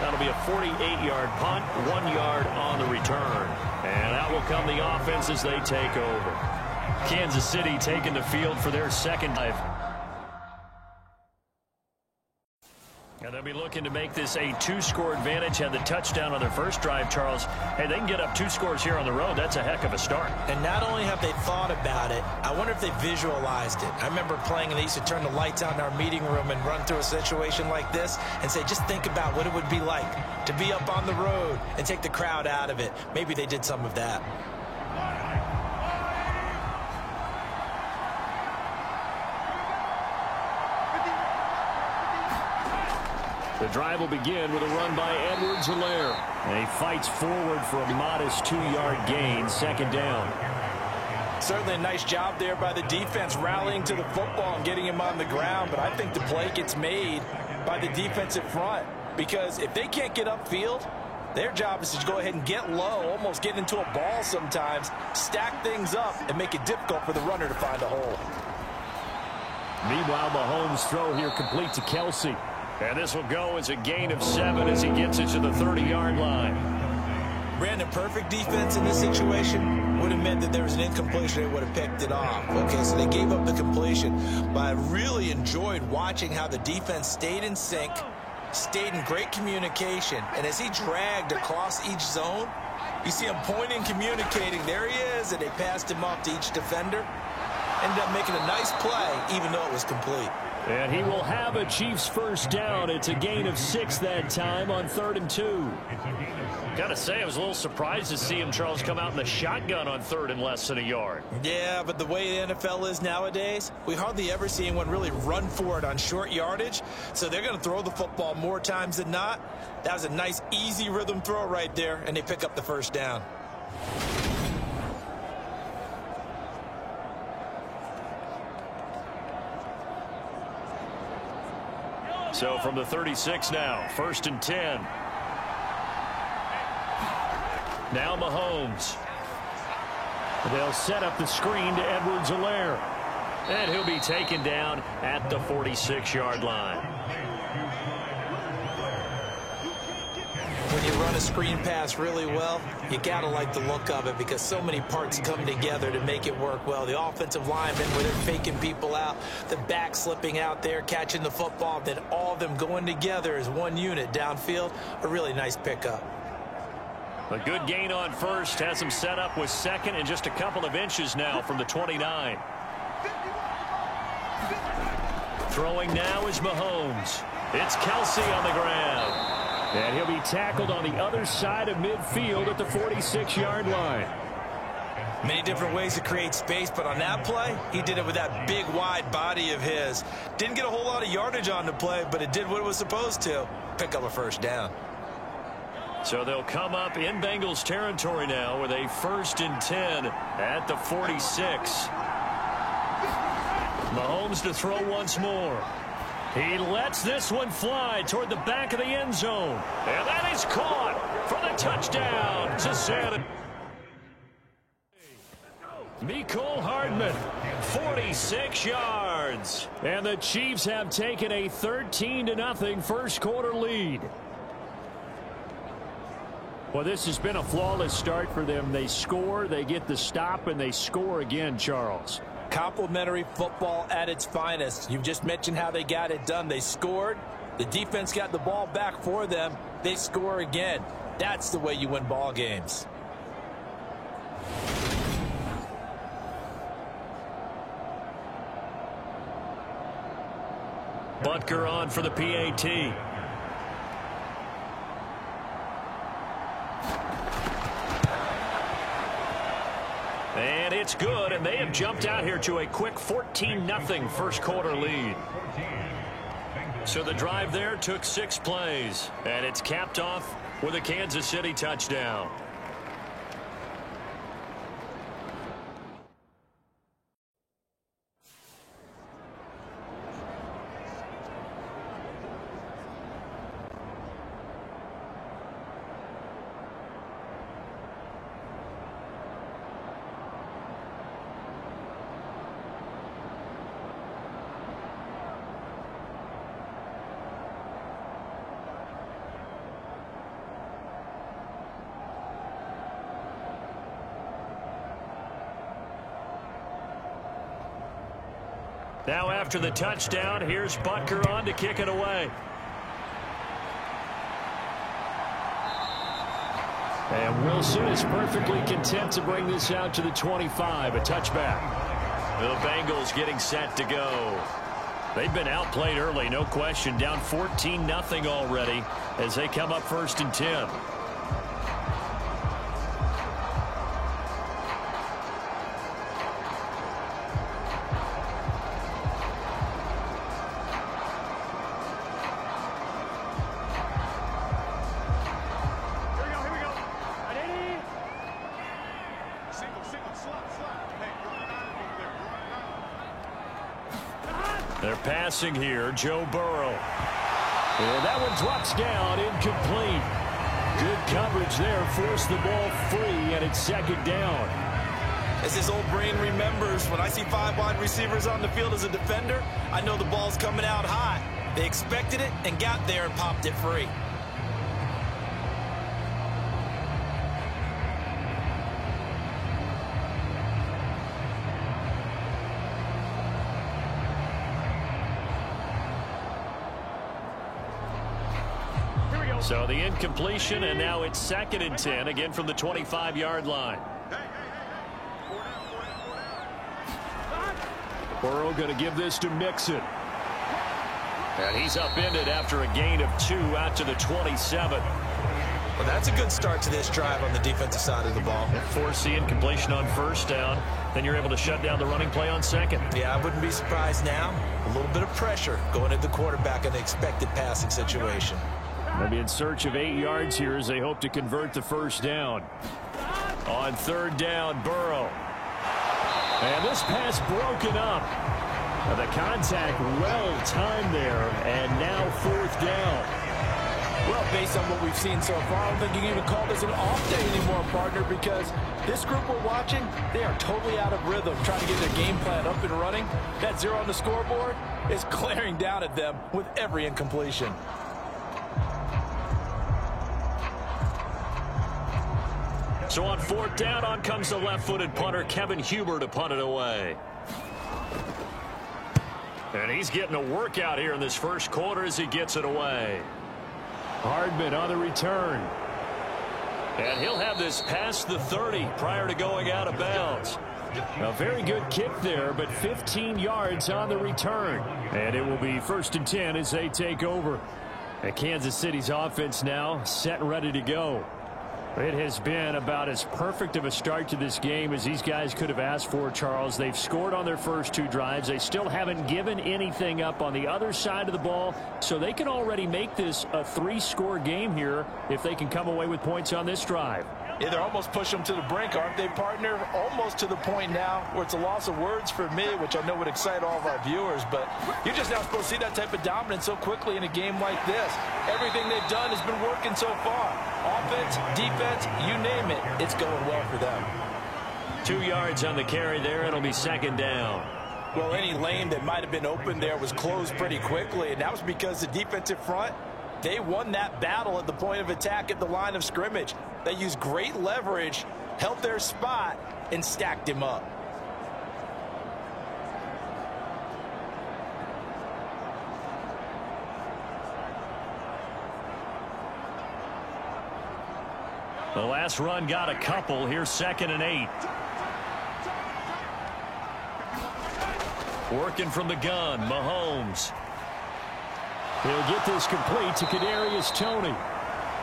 That'll be a 48-yard punt, 1 yard on the return. And out will come the offense as they take over. Kansas City taking the field for their second drive. And they'll be looking to make this a 2-score advantage. Had the touchdown on their first drive, Charles. Hey, they can get up 2 scores here on the road. That's a heck of a start. And not only have they thought about it, I wonder if they visualized it. I remember playing and they used to turn the lights out in our meeting room and run through a situation like this and say, just think about what it would be like to be up on the road and take the crowd out of it. Maybe they did some of that. The drive will begin with a run by Edwards-Helaire. And he fights forward for a modest 2-yard gain, 2nd down. Certainly a nice job there by the defense rallying to the football and getting him on the ground, but I think the play gets made by the defensive front because if they can't get upfield, their job is to go ahead and get low, almost get into a ball sometimes, stack things up, and make it difficult for the runner to find a hole. Meanwhile, Mahomes' throw here complete to Kelsey. And this will go as a gain of 7 as he gets it to the 30-yard line. Brandon, perfect defense in this situation would have meant that there was an incompletion. They would have picked it off. Okay, so they gave up the completion. But I really enjoyed watching how the defense stayed in sync, stayed in great communication. And as he dragged across each zone, you see him pointing, communicating. There he is, and they passed him off to each defender. Ended up making a nice play, even though it was complete. And he will have a Chiefs first down. It's a gain of 6 that time on 3rd and 2. Gotta say, I was a little surprised to see him, Charles, come out in the shotgun on 3rd and less than a yard. Yeah, but the way the NFL is nowadays, we hardly ever see anyone really run for it on short yardage. So they're going to throw the football more times than not. That was a nice, easy rhythm throw right there, and they pick up the first down. So from the 36 now, 1st and 10. Now Mahomes. They'll set up the screen to Edwards-Helaire. And he'll be taken down at the 46-yard line. When you run a screen pass really well, you got to like the look of it because so many parts come together to make it work well. The offensive linemen, where they're faking people out, the back slipping out there, catching the football, then all of them going together as one unit downfield. A really nice pickup. A good gain on first, has him set up with second and just a couple of inches now from the 29. Throwing now is Mahomes. It's Kelsey on the ground. And he'll be tackled on the other side of midfield at the 46-yard line. Many different ways to create space, but on that play, he did it with that big, wide body of his. Didn't get a whole lot of yardage on the play, but it did what it was supposed to. Pick up a first down. So they'll come up in Bengals territory now with a 1st and 10 at the 46. Mahomes to throw once more. He lets this one fly toward the back of the end zone. And that is caught for the touchdown to Santa. Mecole Hardman, 46 yards. And the Chiefs have taken a 13-0 first quarter lead. Well, this has been a flawless start for them. They score, they get the stop, and they score again, Charles. Complimentary football at its finest. You've just mentioned how they got it done. They scored. The defense got the ball back for them. They score again. That's the way you win ball games. Butker on for the PAT. And it's good, and they have jumped out here to a quick 14-0 first quarter lead. So the drive there took 6 plays, and it's capped off with a Kansas City touchdown. Now after the touchdown, here's Butker on to kick it away. And Wilson is perfectly content to bring this out to the 25, a touchback. The Bengals getting set to go. They've been outplayed early, no question, down 14-0 already as they come up 1st and 10. They're passing here, Joe Burrow. And that one drops down, incomplete. Good coverage there, forced the ball free, and it's 2nd down. As his old brain remembers, when I see 5 wide receivers on the field as a defender, I know the ball's coming out high. They expected it and got there and popped it free. So the incompletion, and now it's 2nd and 10, again from the 25-yard line. Burrow going to give this to Mixon. And he's upended after a gain of 2 out to the 27. Well, that's a good start to this drive on the defensive side of the ball. Force the incompletion on 1st down. Then you're able to shut down the running play on 2nd. Yeah, I wouldn't be surprised now. A little bit of pressure going at the quarterback in the expected passing situation. They'll be in search of 8 yards here as they hope to convert the 1st down. On 3rd down, Burrow. And this pass broken up. The contact well timed there, and now 4th down. Well, based on what we've seen so far, I don't think you can even call this an off day anymore, partner, because this group we're watching, they are totally out of rhythm, trying to get their game plan up and running. That 0 on the scoreboard is glaring down at them with every incompletion. So on 4th down, on comes the left-footed punter, Kevin Huber, to punt it away. And he's getting a workout here in this first quarter as he gets it away. Hardman on the return. And he'll have this past the 30 prior to going out of bounds. A very good kick there, but 15 yards on the return. And it will be 1st and 10 as they take over. And Kansas City's offense now set and ready to go. It has been about as perfect of a start to this game as these guys could have asked for, Charles. They've scored on their first 2 drives. They still haven't given anything up on the other side of the ball, so they can already make this a 3-score game here if they can come away with points on this drive. Yeah, they're almost pushing them to the brink, aren't they, partner? Almost to the point now where it's a loss of words for me, which I know would excite all of our viewers, but you're just not supposed to see that type of dominance so quickly in a game like this. Everything they've done has been working so far. Offense, defense, you name it, it's going well for them. 2 yards on the carry there. It'll be 2nd down. Well, any lane that might have been open there was closed pretty quickly, and that was because the defensive front, they won that battle at the point of attack at the line of scrimmage. They used great leverage, held their spot, and stacked him up. The last run got a couple. Here's 2nd and 8. Working from the gun, Mahomes. He'll get this complete to Kadarius Toney.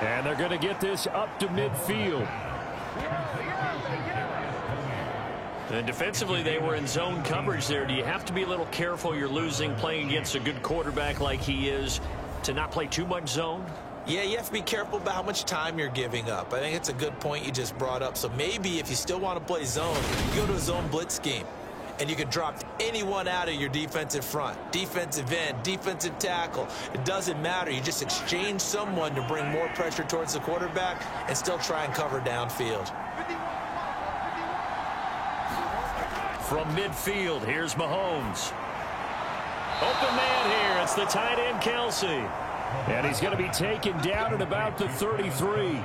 And they're going to get this up to midfield. And defensively, they were in zone coverage there. Do you have to be a little careful? You're losing playing against a good quarterback like he is to not play too much zone? Yeah, you have to be careful about how much time you're giving up. I think it's a good point you just brought up. So maybe if you still want to play zone, you go to a zone blitz scheme. And you can drop anyone out of your defensive front, defensive end, defensive tackle. It doesn't matter. You just exchange someone to bring more pressure towards the quarterback and still try and cover downfield. From midfield, here's Mahomes. Open man here. It's the tight end, Kelce. And he's going to be taken down at about the 33.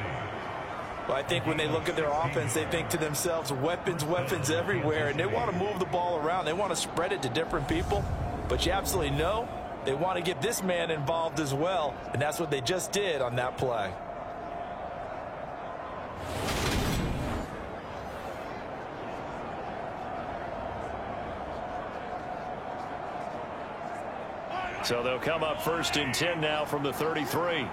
Well, I think when they look at their offense, they think to themselves, weapons, weapons everywhere, and they want to move the ball around. They want to spread it to different people, but you absolutely know they want to get this man involved as well, and that's what they just did on that play. So they'll come up 1st and 10 now from the 33.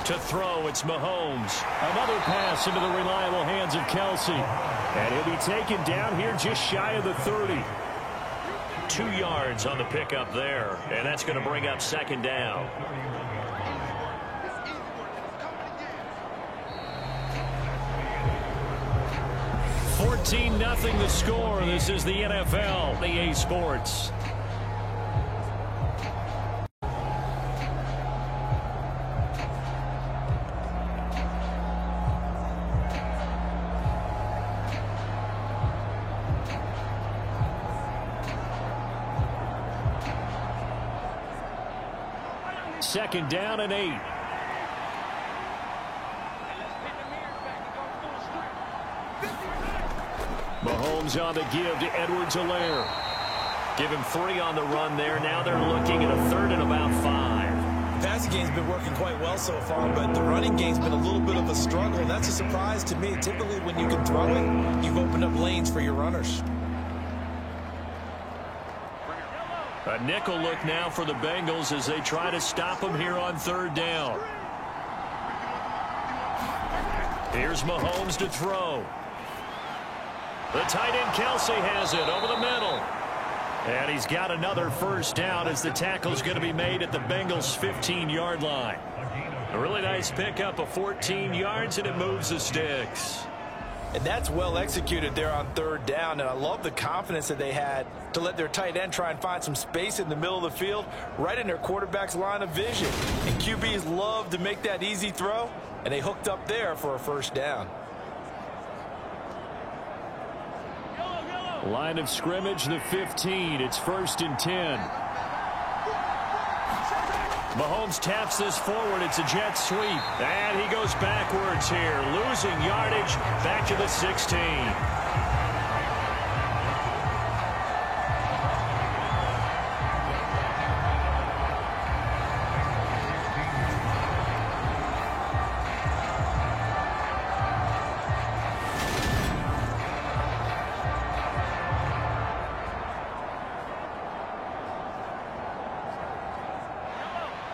To throw, it's Mahomes. Another pass into the reliable hands of Kelce. And he'll be taken down here just shy of the 30. 2 yards on the pickup there. And that's going to bring up 2nd down. $14-0 the score. This is the NFL, EA Sports. Second down and 8. Mahomes on the give to Edwards-Helaire. Give him 3 on the run there. Now they're looking at a 3rd and about 5. The passing game's been working quite well so far, but the running game's been a little bit of a struggle. And that's a surprise to me. Typically, when you can throw it, you've opened up lanes for your runners. A nickel look now for the Bengals as they try to stop him here on 3rd down. Here's Mahomes to throw. The tight end Kelce has it over the middle. And he's got another 1st down as the tackle's going to be made at the Bengals' 15-yard line. A really nice pickup of 14 yards, and it moves the sticks. And that's well executed there on third down. And I love the confidence that they had to let their tight end try and find some space in the middle of the field, right in their quarterback's line of vision. And QBs love to make that easy throw, and they hooked up there for a first down. Line of scrimmage, the 15. It's 1st and 10. Mahomes taps this forward. It's a jet sweep. And he goes backwards here, losing yardage back to the 16.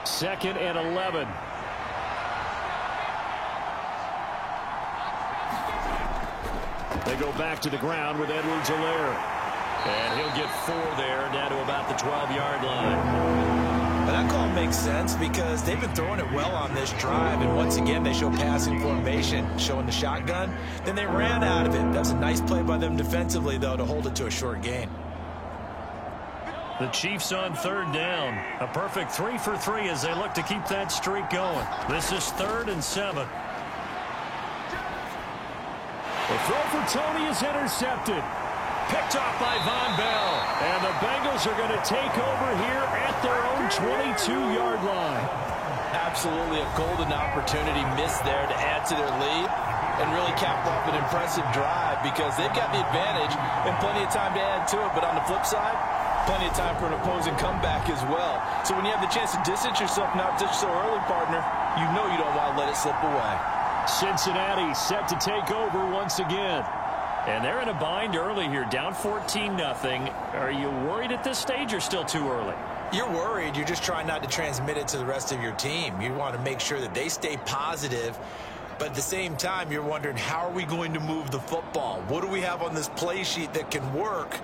Second and 11. They go back to the ground with Edwards-Helaire. And he'll get 4 there, down to about the 12-yard line. But that call makes sense because they've been throwing it well on this drive. And once again, they show passing formation, showing the shotgun. Then they ran out of it. That's a nice play by them defensively, though, to hold it to a short gain. The Chiefs on third down. A perfect 3 for 3 as they look to keep that streak going. This is 3rd and 7. The throw for Tony is intercepted. Picked off by Von Bell. And the Bengals are going to take over here at their own 22-yard line. Absolutely a golden opportunity missed there to add to their lead and really cap off an impressive drive because they've got the advantage and plenty of time to add to it. But on the flip side, plenty of time for an opposing comeback as well. So when you have the chance to distance yourself not just so early, partner, you know you don't want to let it slip away. Cincinnati set to take over once again. And they're in a bind early here, down 14-0. Are you worried at this stage or still too early? You're worried. You're just trying not to transmit it to the rest of your team. You want to make sure that they stay positive. But at the same time, you're wondering, how are we going to move the football? What do we have on this play sheet that can work?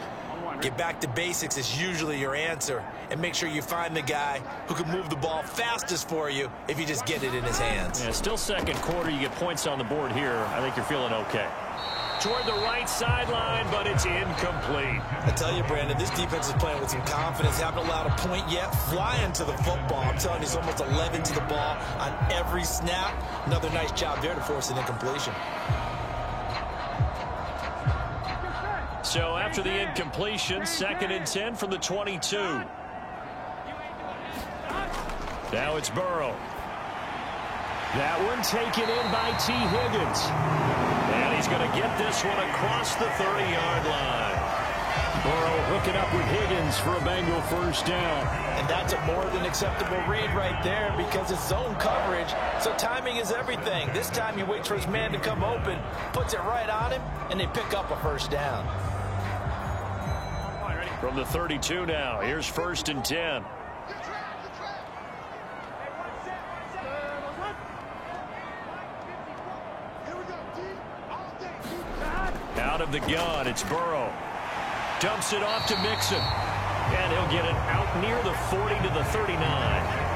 Get back to basics is usually your answer. And make sure you find the guy who can move the ball fastest for you if you just get it in his hands. Yeah, still second quarter. You get points on the board here. I think you're feeling okay. Toward the right sideline, but it's incomplete. I tell you, Brandon, this defense is playing with some confidence. Haven't allowed a point yet. Flying to the football. I'm telling you, it's almost 11 to the ball on every snap. Another nice job there to force an incompletion. So after the incompletion, 2nd and 10 from the 22. Now it's Burrow. That one taken in by T. Higgins. And he's going to get this one across the 30-yard line. Burrow hooking up with Higgins for a Bengal first down. And that's a more than acceptable read right there because it's zone coverage. So timing is everything. This time he waits for his man to come open, puts it right on him, and they pick up a first down. From the 32 now, here's 1st and 10. Out of the gun, it's Burrow. Dumps it off to Mixon. And he'll get it out near the 40 to the 39.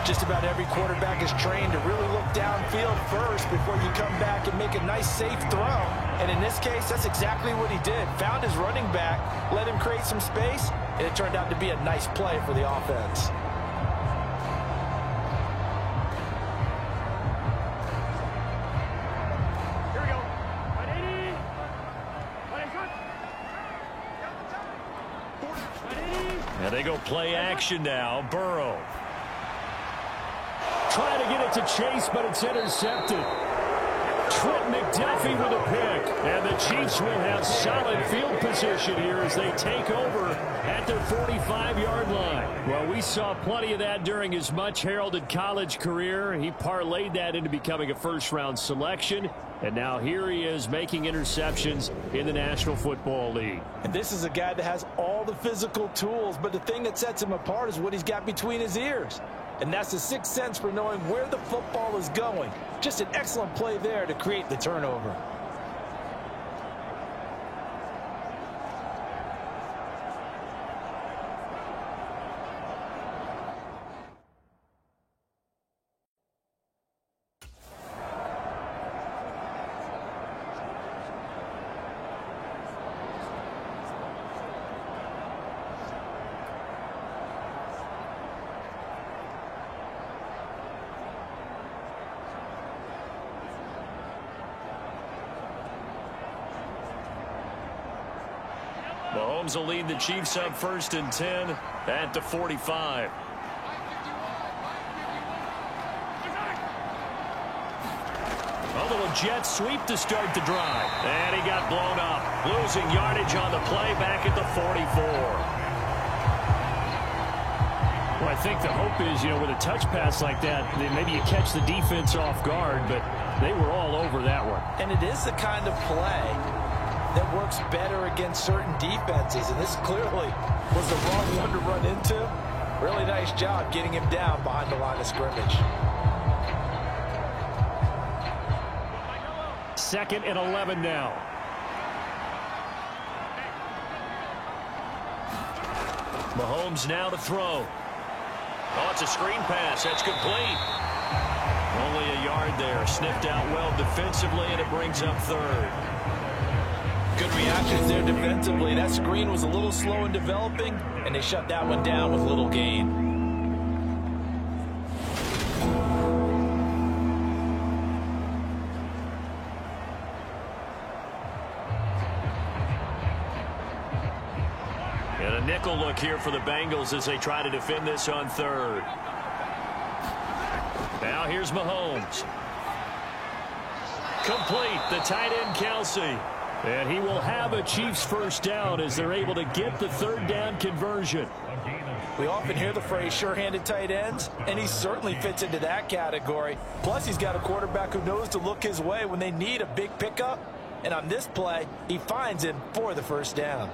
Just about every quarterback is trained to really look downfield first before you come back and make a nice, safe throw. And in this case, that's exactly what he did. Found his running back, let him create some space, and it turned out to be a nice play for the offense. And they go play action now. Burrow. Trying to get it to Chase, but it's intercepted. Trent McDuffie with a pick. And the Chiefs will have solid field position here as they take over at their 45-yard line. Well, we saw plenty of that during his much-heralded college career. He parlayed that into becoming a first-round selection. And now here he is making interceptions in the National Football League. And this is a guy that has all the physical tools, but the thing that sets him apart is what he's got between his ears. And that's the sixth sense for knowing where the football is going. Just an excellent play there to create the turnover. Mahomes will lead the Chiefs up 1st and 10 at the 45. A little jet sweep to start the drive. And he got blown up. Losing yardage on the play back at the 44. Well, I think the hope is, with a touch pass like that, maybe you catch the defense off guard, but they were all over that one. And it is the kind of play that works better against certain defenses, and this clearly was the wrong one to run into. Really nice job getting him down behind the line of scrimmage. 2nd and 11 now. Mahomes now to throw. Oh, it's a screen pass. That's complete. Only a yard there. Sniffed out well defensively, and it brings up 3rd. Good reactions there defensively. That screen was a little slow in developing, and they shut that one down with little gain. And a nickel look here for the Bengals as they try to defend this on 3rd. Now here's Mahomes. Complete. The tight end, Kelce. And he will have a Chiefs 1st down as they're able to get the 3rd down conversion. We often hear the phrase sure-handed tight ends, and he certainly fits into that category. Plus, he's got a quarterback who knows to look his way when they need a big pickup. And on this play, he finds him for the 1st down.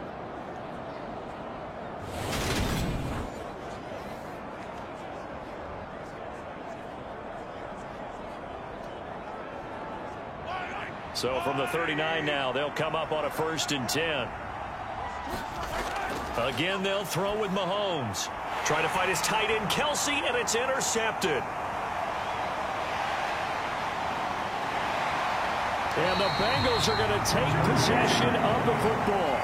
So from the 39 now, they'll come up on a 1st and 10. Again, they'll throw with Mahomes. Trying to find his tight end, Kelce, and it's intercepted. And the Bengals are going to take possession of the football.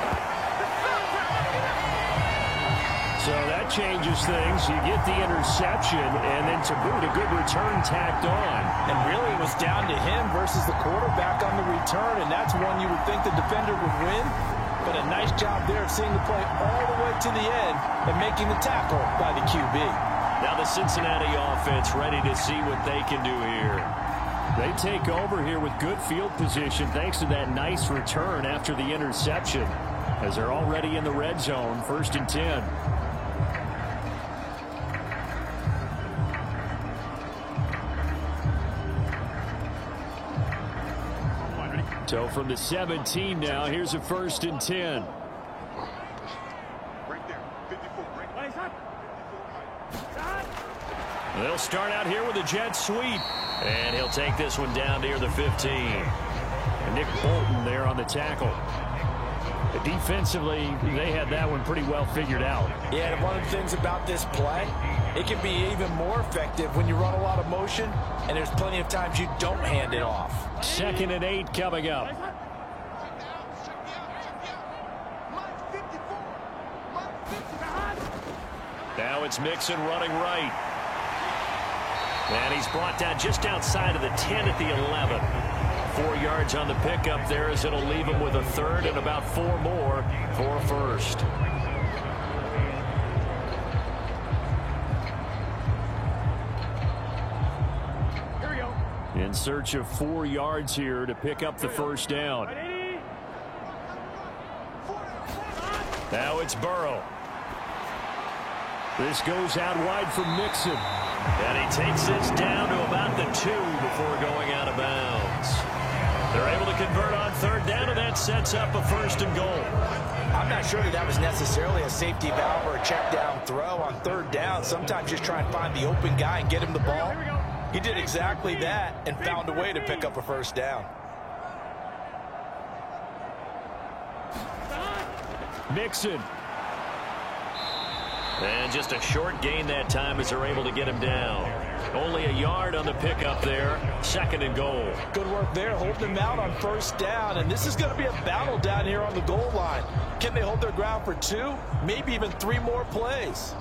So that changes things. You get the interception, and then to boot, a good return tacked on. And really it was down to him versus the quarterback on the return, and that's one you would think the defender would win. But a nice job there of seeing the play all the way to the end and making the tackle by the QB. Now the Cincinnati offense ready to see what they can do here. They take over here with good field position thanks to that nice return after the interception, as they're already in the red zone, 1st and 10. So from the 17 now, here's a 1st and 10. They'll start out here with a jet sweep. And he'll take this one down near the 15. And Nick Bolton there on the tackle. Defensively, they had that one pretty well figured out. Yeah, and one of the things about this play, it can be even more effective when you run a lot of motion, and there's plenty of times you don't hand it off. 2nd and 8 coming up. Now it's Mixon running right. And he's brought down just outside of the 10 at the 11. 4 yards on the pickup there as it'll leave him with a 3rd and about 4 more for a 1st. Here we go. In search of 4 yards here to pick up the 1st down. Now it's Burrow. This goes out wide for Mixon. And he takes this down to about the 2 before going out of bounds. They're able to convert on 3rd down, and that sets up a 1st and goal. I'm not sure that was necessarily a safety valve or a check down throw on 3rd down. Sometimes just try and find the open guy and get him the ball. He did exactly that and found a way to pick up a 1st down. Mixon. And just a short gain that time as they're able to get him down. Only a yard on the pickup there. 2nd and goal. Good work there, holding him out on 1st down. And this is going to be a battle down here on the goal line. Can they hold their ground for 2, maybe even 3 more plays?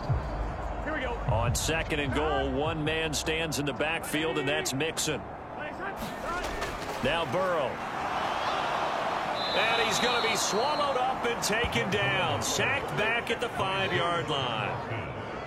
Here we go. On 2nd and goal, one man stands in the backfield, and that's Mixon. Now Burrow. And he's going to be swallowed up and taken down. Sacked back at the 5-yard line.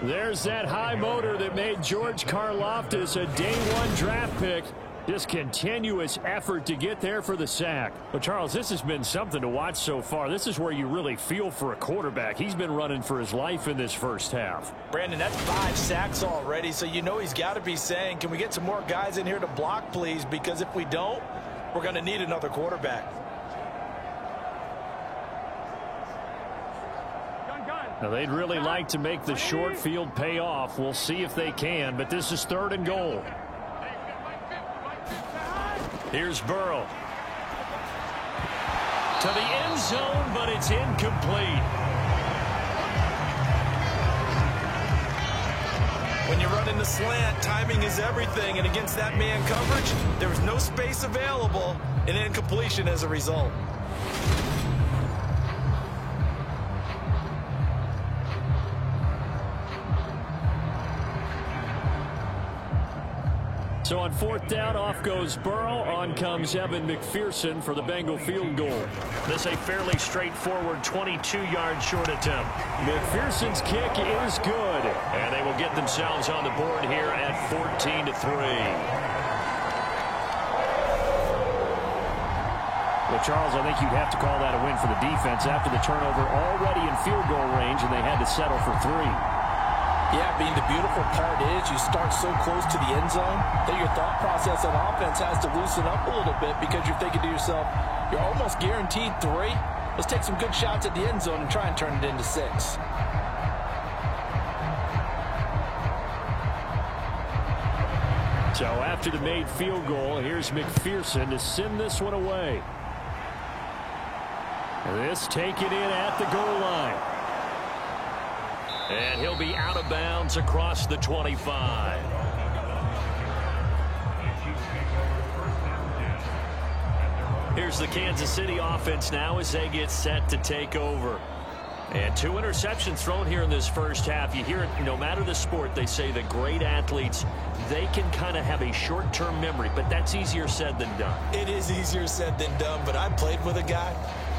There's that high motor that made George Karlaftis a day-one draft pick. Just continuous effort to get there for the sack. But, Charles, this has been something to watch so far. This is where you really feel for a quarterback. He's been running for his life in this first half. Brandon, that's 5 sacks already, so you know he's got to be saying, can we get some more guys in here to block, please? Because if we don't, we're going to need another quarterback. Now, they'd really like to make the short field pay off. We'll see if they can, but this is 3rd and goal. Here's Burrow. To the end zone, but it's incomplete. When you run in the slant, timing is everything, and against that man coverage, there was no space available, and incompletion as a result. So on 4th down, off goes Burrow. On comes Evan McPherson for the Bengal field goal. This a fairly straightforward 22-yard short attempt. McPherson's kick is good. And they will get themselves on the board here at 14-3. Well, Charles, I think you'd have to call that a win for the defense after the turnover already in field goal range, and they had to settle for 3. Yeah, being the beautiful part is you start so close to the end zone that your thought process on offense has to loosen up a little bit because you're thinking to yourself, you're almost guaranteed 3. Let's take some good shots at the end zone and try and turn it into 6. So after the made field goal, here's McPherson to send this one away. This taken in at the goal line. And he'll be out of bounds across the 25. Here's the Kansas City offense now as they get set to take over. And 2 interceptions thrown here in this first half. You hear it, no matter the sport, they say that great athletes, they can kind of have a short-term memory, but that's easier said than done. It is easier said than done, but I played with a guy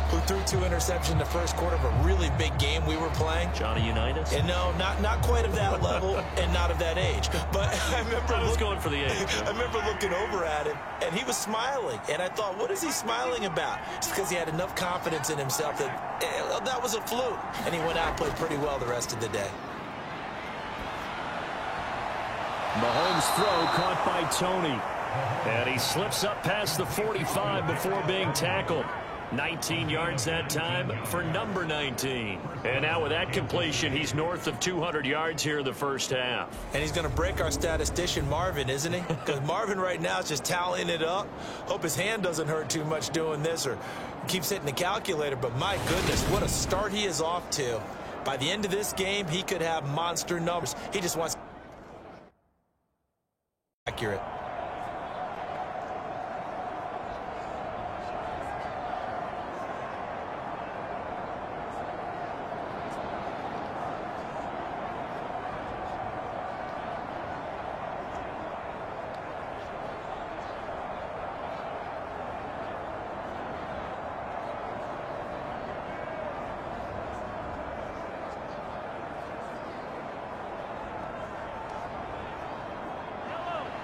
who threw 2 interceptions in the first quarter of a really big game we were playing. Johnny Unitas? And no, not quite of that level and not of that age. But I remember going for the age. I remember looking over at him, and he was smiling. And I thought, what is he smiling about? It's because he had enough confidence in himself that that was a fluke. And he went out and played pretty well the rest of the day. Mahomes' throw caught by Tony. And he slips up past the 45 before being tackled. 19 yards that time for number 19. And now with that completion, he's north of 200 yards here in the first half. And he's going to break our statistician Marvin, isn't he? Because Marvin right now is just tallying it up. Hope his hand doesn't hurt too much doing this or keeps hitting the calculator. But my goodness, what a start he is off to. By the end of this game, he could have monster numbers. He just wants accurate.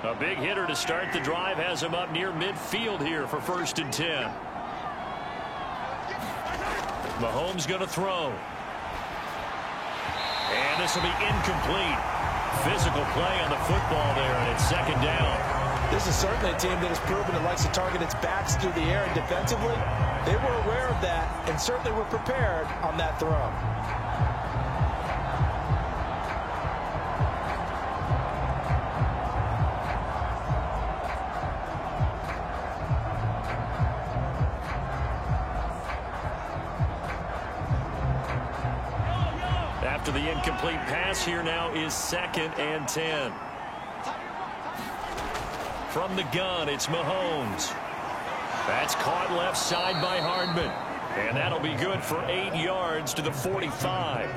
A big hitter to start the drive has him up near midfield here for 1st and 10. Mahomes going to throw. And this will be incomplete. Physical play on the football there, and it's 2nd down. This is certainly a team that has proven it likes to target its backs through the air, and defensively, they were aware of that and certainly were prepared on that throw. After the incomplete pass, here now is 2nd and 10. From the gun, it's Mahomes. That's caught left side by Hardman. And that'll be good for 8 yards to the 45.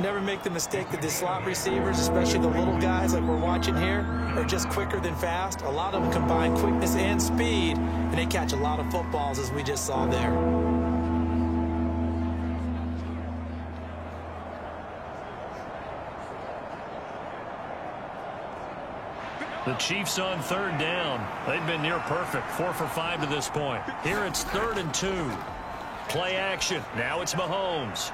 Never make the mistake that the slot receivers, especially the little guys like we're watching here, are just quicker than fast. A lot of them combine quickness and speed, and they catch a lot of footballs, as we just saw there. The Chiefs on 3rd down. They've been near perfect, 4 for 5 to this point. Here it's 3rd and 2. Play action. Now it's Mahomes.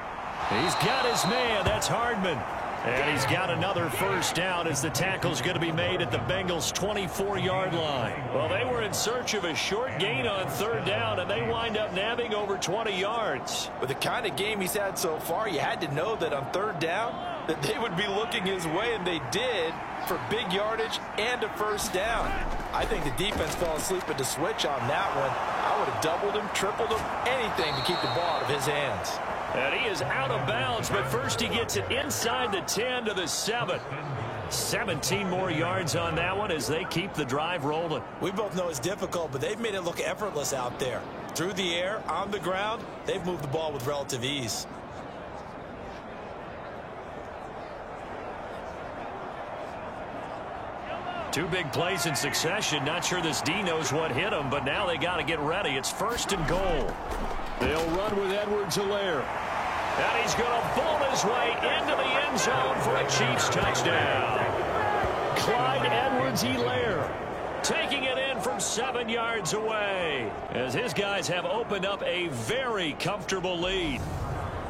He's got his man. That's Hardman. And he's got another first down as the tackle's going to be made at the Bengals' 24-yard line. Well, they were in search of a short gain on 3rd down, and they wind up nabbing over 20 yards. With the kind of game he's had so far, you had to know that on 3rd down that they would be looking his way, and they did, for big yardage and a first down. I think the defense fell asleep at the switch on that one. I would have doubled him, tripled him, anything to keep the ball out of his hands. And he is out of bounds, but first he gets it inside the 10 to the 7. 17 more yards on that one as they keep the drive rolling. We both know it's difficult, but they've made it look effortless out there. Through the air, on the ground, they've moved the ball with relative ease. Two big plays in succession. Not sure this D knows what hit him, but now they got to get ready. It's 1st and goal. They'll run with Edwards-Helaire. And he's going to bolt his way into the end zone for a Chiefs touchdown. Clyde Edwards-Helaire taking it in from 7 yards away as his guys have opened up a very comfortable lead.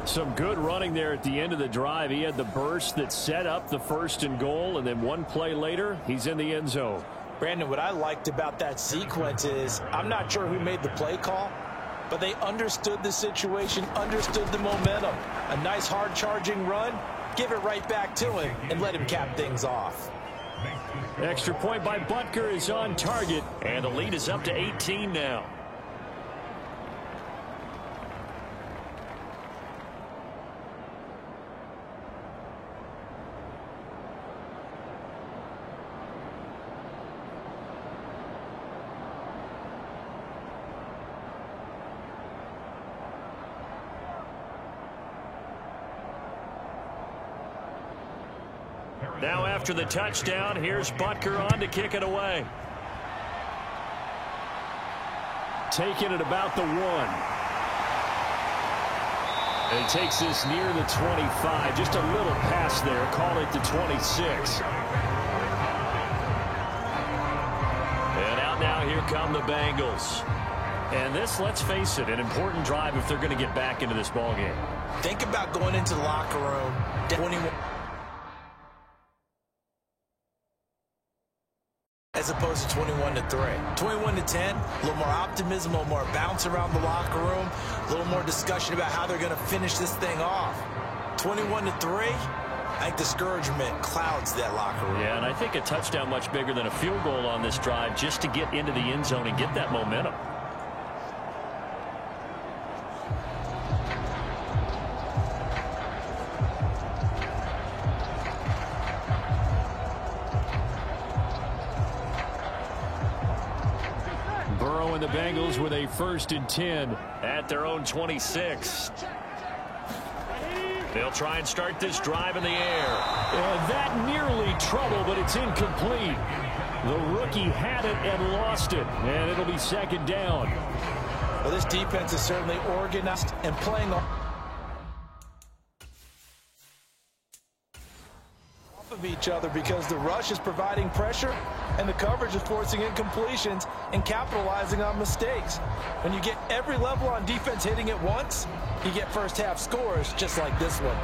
Some good running there at the end of the drive. He had the burst that set up the 1st and goal, and then one play later, he's in the end zone. Brandon, what I liked about that sequence is I'm not sure who made the play call, but they understood the situation, understood the momentum. A nice hard charging run, give it right back to him, and let him cap things off. Extra point by Butker is on target, and the lead is up to 18 now. Now after the touchdown, here's Butker on to kick it away. Taking it about the 1. And he takes this near the 25. Just a little pass there. Call it the 26. And out now, here come the Bengals. And this, let's face it, an important drive if they're going to get back into this ballgame. Think about going into the locker room. 21. As opposed to 21-3. 21-10, a little more optimism, a little more bounce around the locker room, a little more discussion about how they're going to finish this thing off. 21-3, I think discouragement clouds that locker room. Yeah, and I think a touchdown much bigger than a field goal on this drive just to get into the end zone and get that momentum. The Bengals with a 1st and 10 at their own 26. They'll try and start this drive in the air. And that nearly trouble, but it's incomplete. The rookie had it and lost it, and it'll be 2nd down. Well, this defense is certainly organized and playing off of each other because the rush is providing pressure and the coverage is forcing incompletions and capitalizing on mistakes. When you get every level on defense hitting at once, you get first half scores just like this one.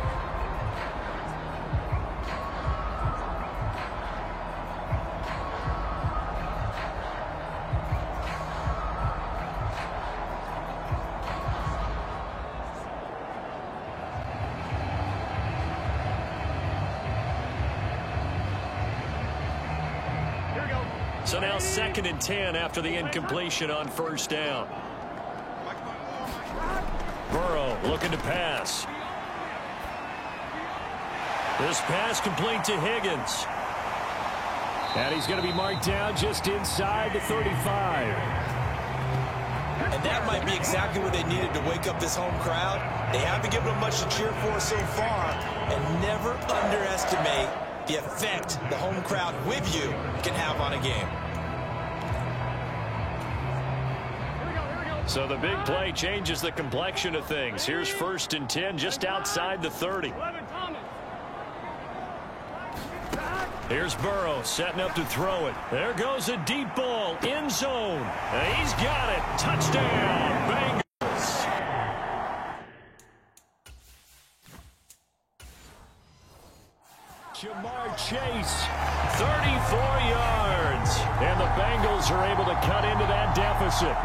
So now 2nd and 10 after the incompletion on 1st down. Burrow looking to pass. This pass complete to Higgins. And he's going to be marked down just inside the 35. And that might be exactly what they needed to wake up this home crowd. They haven't given them much to cheer for so far, And never underestimate the effect the home crowd with you can have on a game. So the big play changes the complexion of things. Here's 1st and 10 just outside the 30. Here's Burrow setting up to throw it. There goes a deep ball, end zone. And he's got it. Touchdown, Bengals. Jamar Chase, 34 yards. And the Bengals are able to cut into that deficit.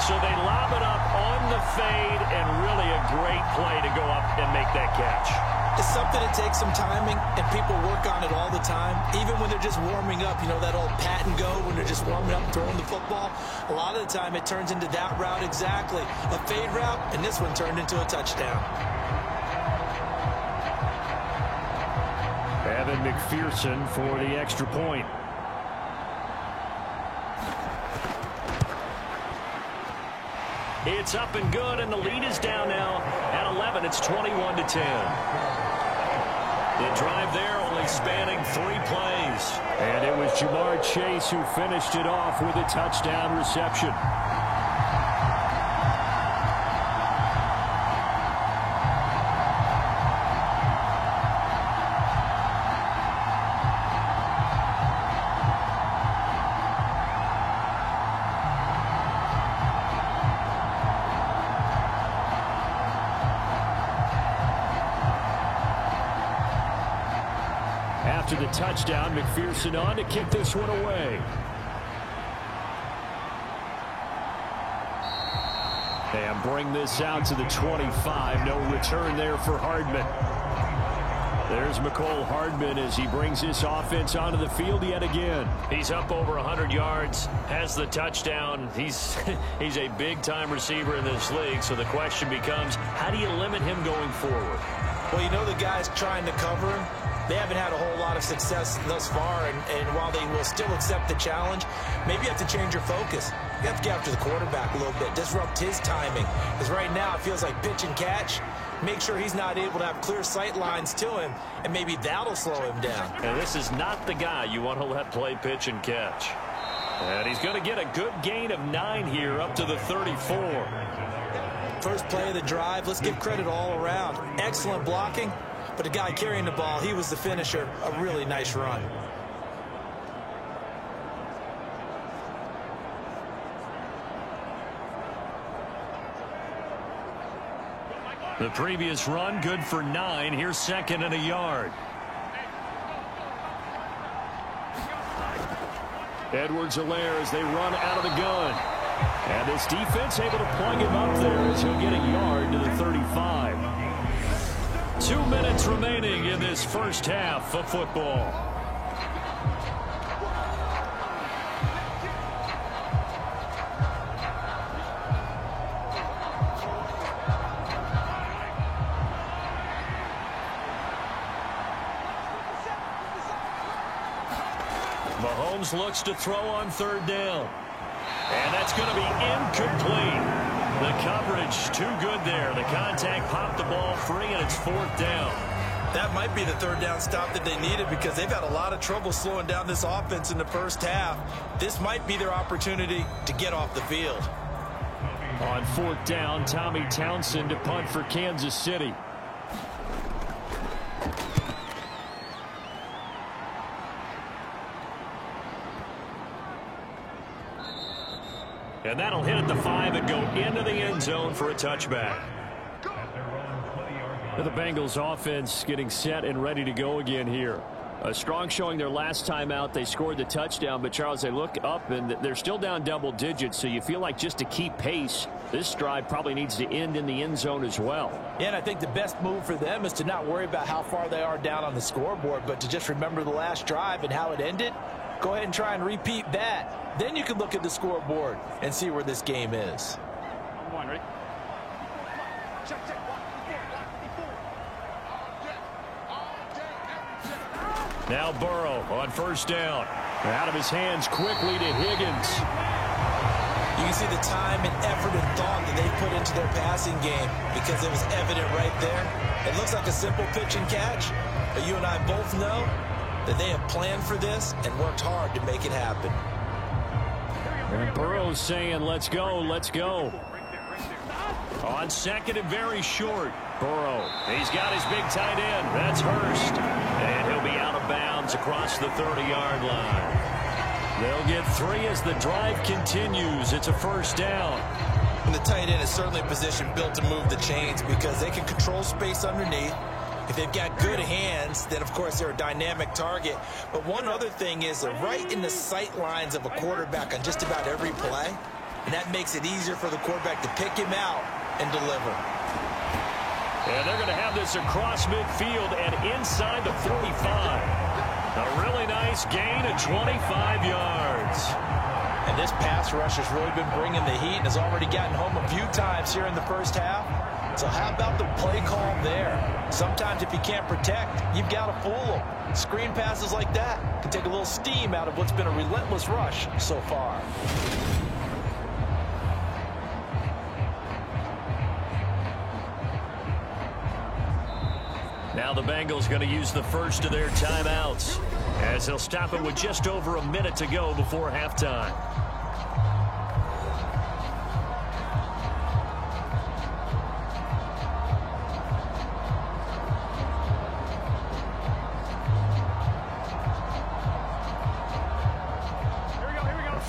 So they lob it up on the fade, and really a great play to go up and make that catch. It's something that takes some timing, and people work on it all the time. Even when they're just warming up, you know, that old pat and go when they're just warming up, throwing the football. A lot of the time it turns into that route exactly. A fade route, and this one turned into a touchdown. Evan McPherson for the extra point. It's up and good, and the lead is down now at 11. It's 21-10. The drive there only spanning 3 plays. And it was Jamar Chase who finished it off with a touchdown reception. After the touchdown, McPherson on to kick this one away. And bring this out to the 25. No return there for Hardman. There's Mecole Hardman as he brings this offense onto the field yet again. He's up over 100 yards, has the touchdown. He's a big-time receiver in this league, so the question becomes, how do you limit him going forward? Well, you know the guys trying to cover him. They haven't had a whole lot of success thus far, and while they will still accept the challenge, maybe you have to change your focus. You have to get after the quarterback a little bit, disrupt his timing. Because right now it feels like pitch and catch. Make sure he's not able to have clear sight lines to him, and maybe that'll slow him down. And this is not the guy you want to let play pitch and catch. And he's going to get a good gain of 9 here up to the 34. First play of the drive, let's give credit all around. Excellent blocking. But the guy carrying the ball, he was the finisher. A really nice run. The previous run, good for 9. Here's 2nd and a yard. Edwards-Helaire as they run out of the gun. And this defense able to plug him up there as he'll get a yard to the 35. 2 minutes remaining in this first half of football. Mahomes looks to throw on 3rd down. And that's going to be incomplete. The coverage too good there. The contact popped the ball free, and it's 4th down. That might be the 3rd down stop that they needed because they've had a lot of trouble slowing down this offense in the first half. This might be their opportunity to get off the field. On 4th down, Tommy Townsend to punt for Kansas City. And that'll hit at the 5 and go into the end zone for a touchback. The Bengals offense getting set and ready to go again here. A strong showing their last time out. They scored the touchdown, but Charles, they look up and they're still down double digits, so you feel like just to keep pace, this drive probably needs to end in the end zone as well. Yeah, and I think the best move for them is to not worry about how far they are down on the scoreboard, but to just remember the last drive and how it ended. Go ahead and try and repeat that. Then you can look at the scoreboard and see where this game is. Now Burrow on 1st down. Out of his hands quickly to Higgins. You can see the time and effort and thought that they put into their passing game because it was evident right there. It looks like a simple pitch and catch, but you and I both know that they have planned for this and worked hard to make it happen. And Burrow's saying, let's go, let's go. On second and very short, Burrow. He's got his big tight end. That's Hurst. And he'll be out of bounds across the 30-yard line. They'll get 3 as the drive continues. It's a first down. And the tight end is certainly a position built to move the chains because they can control space underneath. If they've got good hands, then, of course, they're a dynamic target. But one other thing is they're right in the sight lines of a quarterback on just about every play. And that makes it easier for the quarterback to pick him out and deliver. And they're going to have this across midfield and inside the 45. A really nice gain of 25 yards. And this pass rush has really been bringing the heat and has already gotten home a few times here in the first half. So how about the play call there? Sometimes if you can't protect, you've got to fool them. Screen passes like that can take a little steam out of what's been a relentless rush so far. Now the Bengals going to use the first of their timeouts as they'll stop it with just over a minute to go before halftime.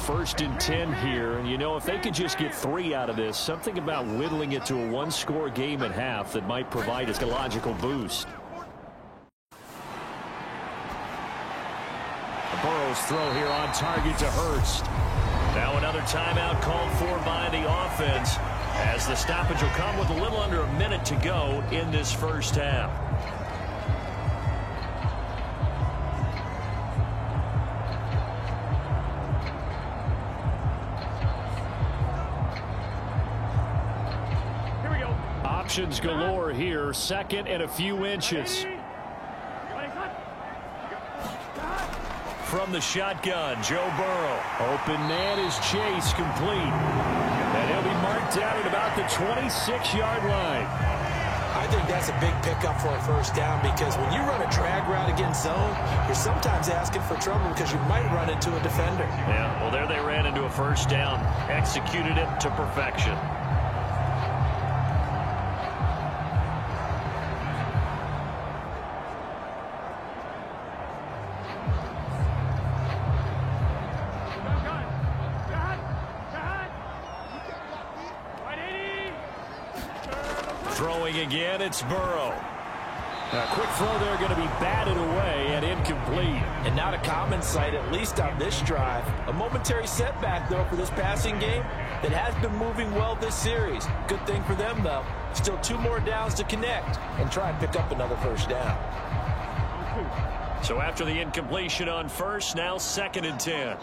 First and 10 here, and you know, if they could just get 3 out of this, something about whittling it to a one-score game at half that might provide a logical boost. Burrow's throw here on target to Hurst. Now another timeout called for by the offense as the stoppage will come with a little under a minute to go in this first half. Options galore here. Second and a few inches. From the shotgun, Joe Burrow. Open man is Chase, complete. And he'll be marked down at about the 26-yard line. I think that's a big pickup for a first down because when you run a drag route against zone, you're sometimes asking for trouble because you might run into a defender. Yeah, well, there they ran into a first down. Executed it to perfection. Throwing again, it's Burrow. A quick throw there going to be batted away and incomplete. And not a common sight, at least on this drive. A momentary setback, though, for this passing game that has been moving well this series. Good thing for them, though. Still 2 more downs to connect and try and pick up another first down. So after the incompletion on first, now second and 10.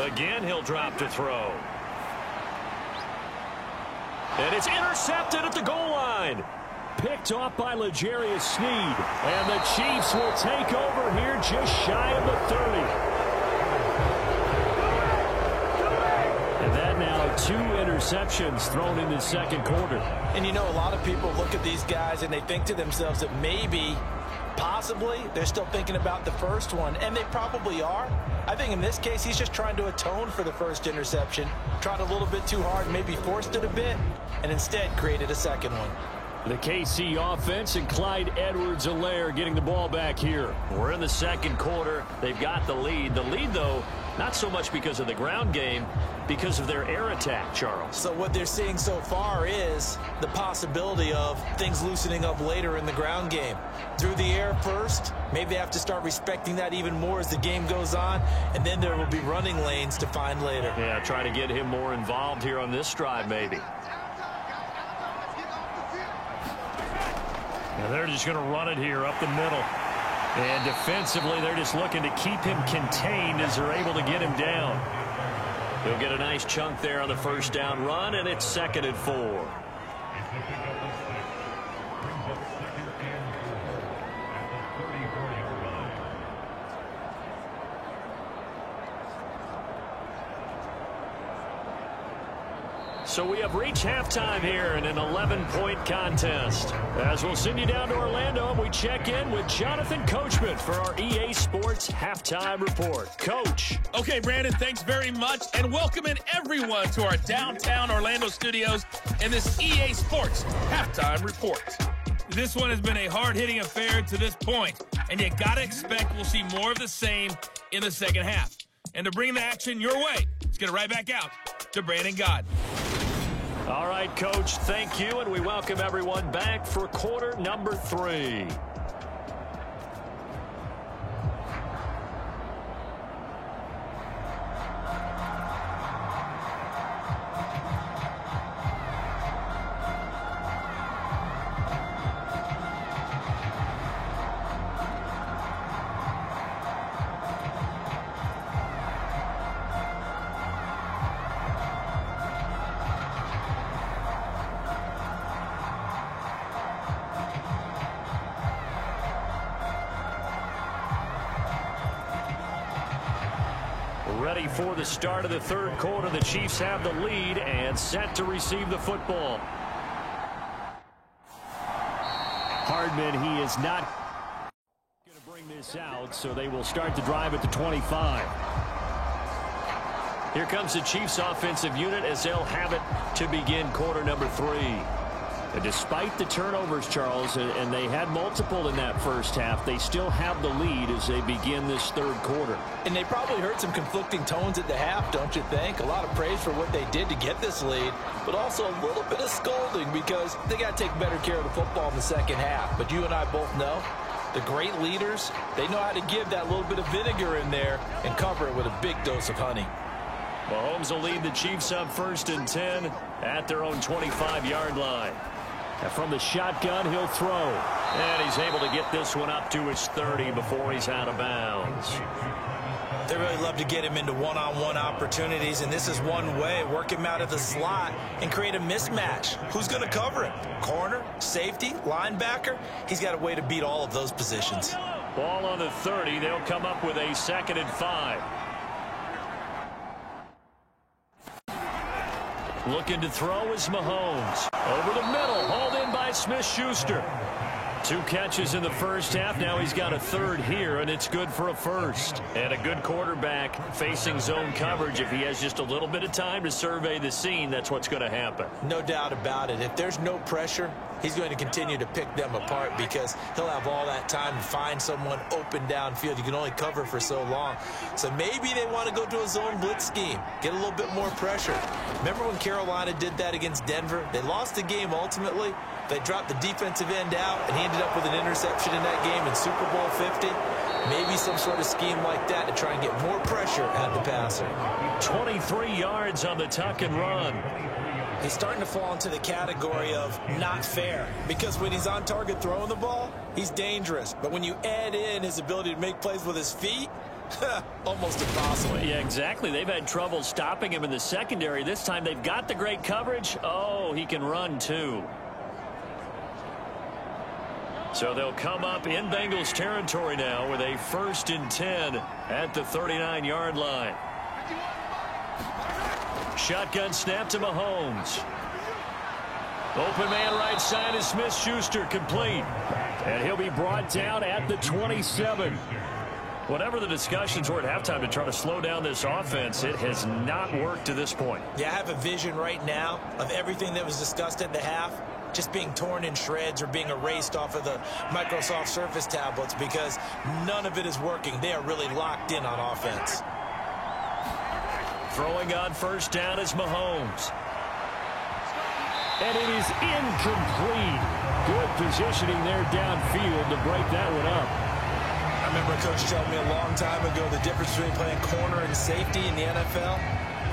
Again, he'll drop to throw. And it's intercepted at the goal line. Picked off by L'Jarius Sneed. And the Chiefs will take over here just shy of the 30. And that now 2 interceptions thrown in the second quarter. And you know, a lot of people look at these guys and they think to themselves that maybe, possibly, they're still thinking about the first one. And they probably are. I think in this case, he's just trying to atone for the first interception. Tried a little bit too hard, maybe forced it a bit, and instead created a second one. The KC offense and Clyde Edwards-Helaire getting the ball back here. We're in the second quarter. They've got the lead. The lead, though, not so much because of the ground game, because of their air attack, Charles. So what they're seeing so far is the possibility of things loosening up later in the ground game. Through the air first, maybe they have to start respecting that even more as the game goes on, and then there will be running lanes to find later. Yeah, try to get him more involved here on this drive, maybe. Now they're just going to run it here up the middle. And defensively, they're just looking to keep him contained as they're able to get him down. He'll get a nice chunk there on the first down run, and it's second and 4. So we have reached halftime here in an 11-point contest. As we'll send you down to Orlando, we check in with Jonathan Coachman for our EA Sports Halftime Report. Coach. Okay, Brandon, thanks very much. And welcome in everyone to our downtown Orlando studios in this EA Sports Halftime Report. This one has been a hard-hitting affair to this point, and you got to expect we'll see more of the same in the second half. And to bring the action your way, let's get it right back out to Brandon Gaudin. All right, Coach, thank you, and we welcome everyone back for quarter number 3. Ready for the start of the third quarter. The Chiefs have the lead and set to receive the football. Hardman, he is not going to bring this out, so they will start the drive at the 25. Here comes the Chiefs offensive unit as they'll have it to begin quarter number 3. And despite the turnovers, Charles, and they had multiple in that first half, they still have the lead as they begin this third quarter. And they probably heard some conflicting tones at the half, don't you think? A lot of praise for what they did to get this lead, but also a little bit of scolding because they got to take better care of the football in the second half. But you and I both know the great leaders, they know how to give that little bit of vinegar in there and cover it with a big dose of honey. Mahomes will lead the Chiefs up 1st and 10 at their own 25-yard line. And from the shotgun, he'll throw. And he's able to get this one up to his 30 before he's out of bounds. They really love to get him into one-on-one opportunities, and this is one way. Work him out of the slot and create a mismatch. Who's going to cover him? Corner, safety, linebacker? He's got a way to beat all of those positions. Ball on the 30. They'll come up with a 2nd and 5. Looking to throw is Mahomes. Over the middle, hauled in by Smith-Schuster. 2 catches in the first half. Now he's got a 3rd here, and it's good for a 1st. And a good quarterback facing zone coverage. If he has just a little bit of time to survey the scene, that's what's going to happen. No doubt about it. If there's no pressure, he's going to continue to pick them apart because he'll have all that time to find someone open downfield. You can only cover for so long. So maybe they want to go to a zone blitz scheme, get a little bit more pressure. Remember when Carolina did that against Denver? They lost the game ultimately. They dropped the defensive end out, and he ended up with an interception in that game in Super Bowl 50. Maybe some sort of scheme like that to try and get more pressure at the passer. 23 yards on the tuck and run. He's starting to fall into the category of not fair because when he's on target throwing the ball, he's dangerous. But when you add in his ability to make plays with his feet, almost impossible. Yeah, exactly. They've had trouble stopping him in the secondary. This time they've got the great coverage. Oh, he can run too. So they'll come up in Bengals territory now with a 1st and 10 at the 39-yard line. Shotgun snap to Mahomes. Open man right side is Smith-Schuster, complete. And he'll be brought down at the 27. Whatever the discussions were at halftime to try to slow down this offense, it has not worked to this point. Yeah, I have a vision right now of everything that was discussed at the half just being torn in shreds or being erased off of the Microsoft Surface tablets because none of it is working. They are really locked in on offense. Throwing on 1st down is Mahomes. And it is incomplete. Good positioning there downfield to break that one up. I remember a coach telling me a long time ago the difference between playing corner and safety in the NFL.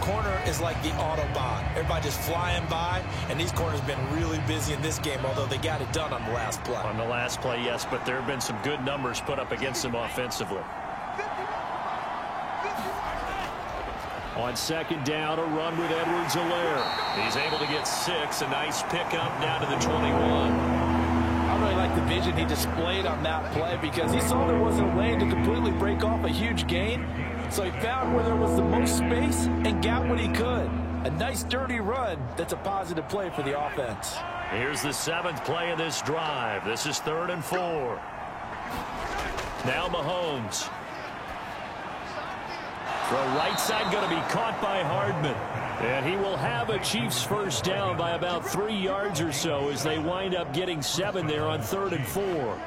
Corner is like the Autobahn. Everybody just flying by, and these corners have been really busy in this game, although they got it done on the last play. On the last play, yes, but there have been some good numbers put up against them offensively. On 2nd down, a run with Edwards-Helaire. He's able to get 6, a nice pickup down to the 21. I really like the vision he displayed on that play because he saw there wasn't a lane to completely break off a huge gain. So he found where there was the most space and got what he could. A nice dirty run that's a positive play for the offense. Here's the 7th play of this drive. This is 3rd and 4. Now Mahomes. Throw right side going to be caught by Hardman. And he will have a Chiefs first down by about 3 yards or so as they wind up getting 7 there on 3rd and 4.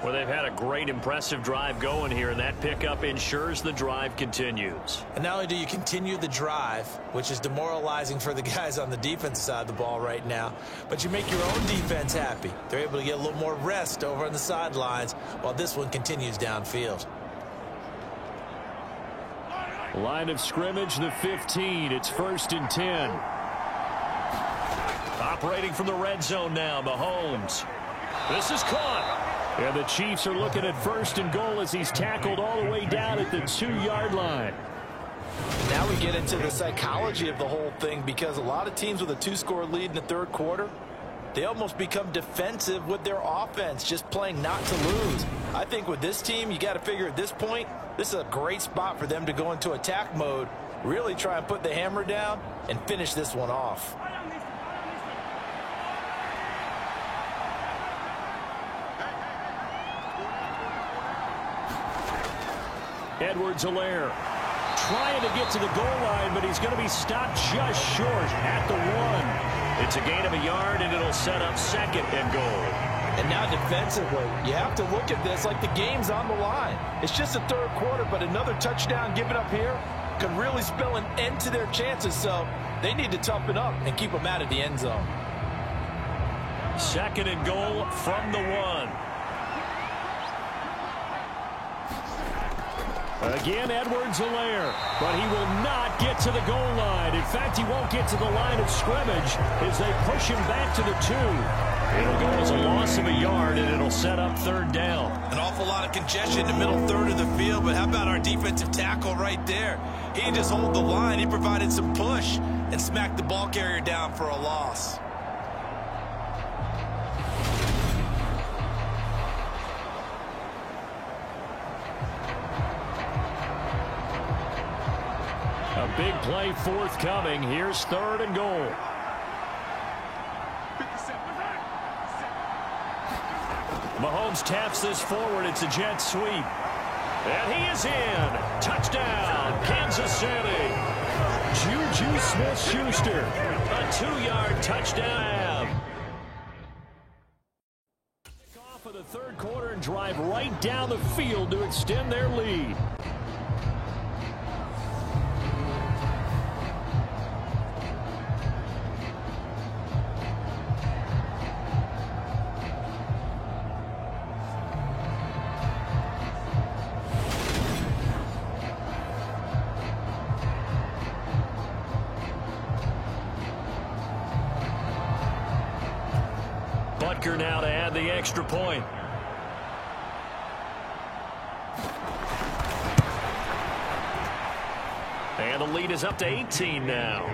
Well, they've had a great, impressive drive going here, and that pickup ensures the drive continues. And not only do you continue the drive, which is demoralizing for the guys on the defense side of the ball right now, but you make your own defense happy. They're able to get a little more rest over on the sidelines while this one continues downfield. Line of scrimmage, the 15. It's 1st and 10. Operating from the red zone now, Mahomes. This is caught. And the Chiefs are looking at 1st and goal as he's tackled all the way down at the 2-yard line. Now we get into the psychology of the whole thing, because a lot of teams with a 2-score lead in the 3rd quarter, they almost become defensive with their offense, just playing not to lose. I think with this team, you got to figure at this point, this is a great spot for them to go into attack mode, really try and put the hammer down and finish this one off. Edwards-Helaire trying to get to the goal line, but he's going to be stopped just short at the 1. It's a gain of a yard, and it'll set up 2nd and goal. And now defensively, you have to look at this like the game's on the line. It's just the 3rd quarter, but another touchdown given up here could really spell an end to their chances, so they need to toughen up and keep them out of the end zone. 2nd and goal from the 1. Again, Edwards-Helaire, but he will not get to the goal line. In fact, he won't get to the line of scrimmage as they push him back to the 2. It'll go as a loss of a yard, and it'll set up 3rd down. An awful lot of congestion in the middle 3rd of the field, but how about our defensive tackle right there? He didn't just hold the line. He provided some push and smacked the ball carrier down for a loss. A big play forthcoming. Here's 3rd and goal. Mahomes taps this forward. It's a jet sweep. And he is in. Touchdown, Kansas City. Juju Smith-Schuster. A 2-yard touchdown. Off of the 3rd quarter and drive right down the field to extend their lead. Butker now to add the extra point. And the lead is up to 18 now.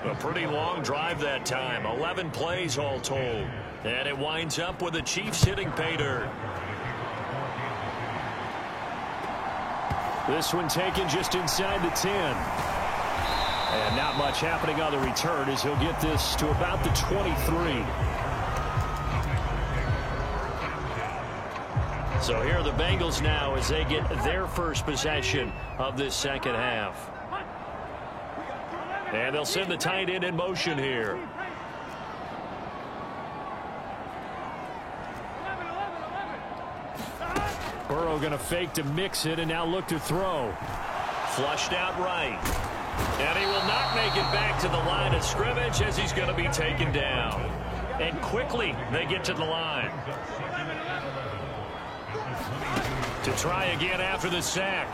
A pretty long drive that time. 11 plays all told. And it winds up with the Chiefs hitting pay dirt. This one taken just inside the 10. And not much happening on the return as he'll get this to about the 23. So here are the Bengals now as they get their first possession of this 2nd half. And they'll send the tight end in motion here. Burrow going to fake to mix it and now look to throw. Flushed out right. And he will not make it back to the line of scrimmage as he's going to be taken down. And quickly they get to the line. To try again after the sack.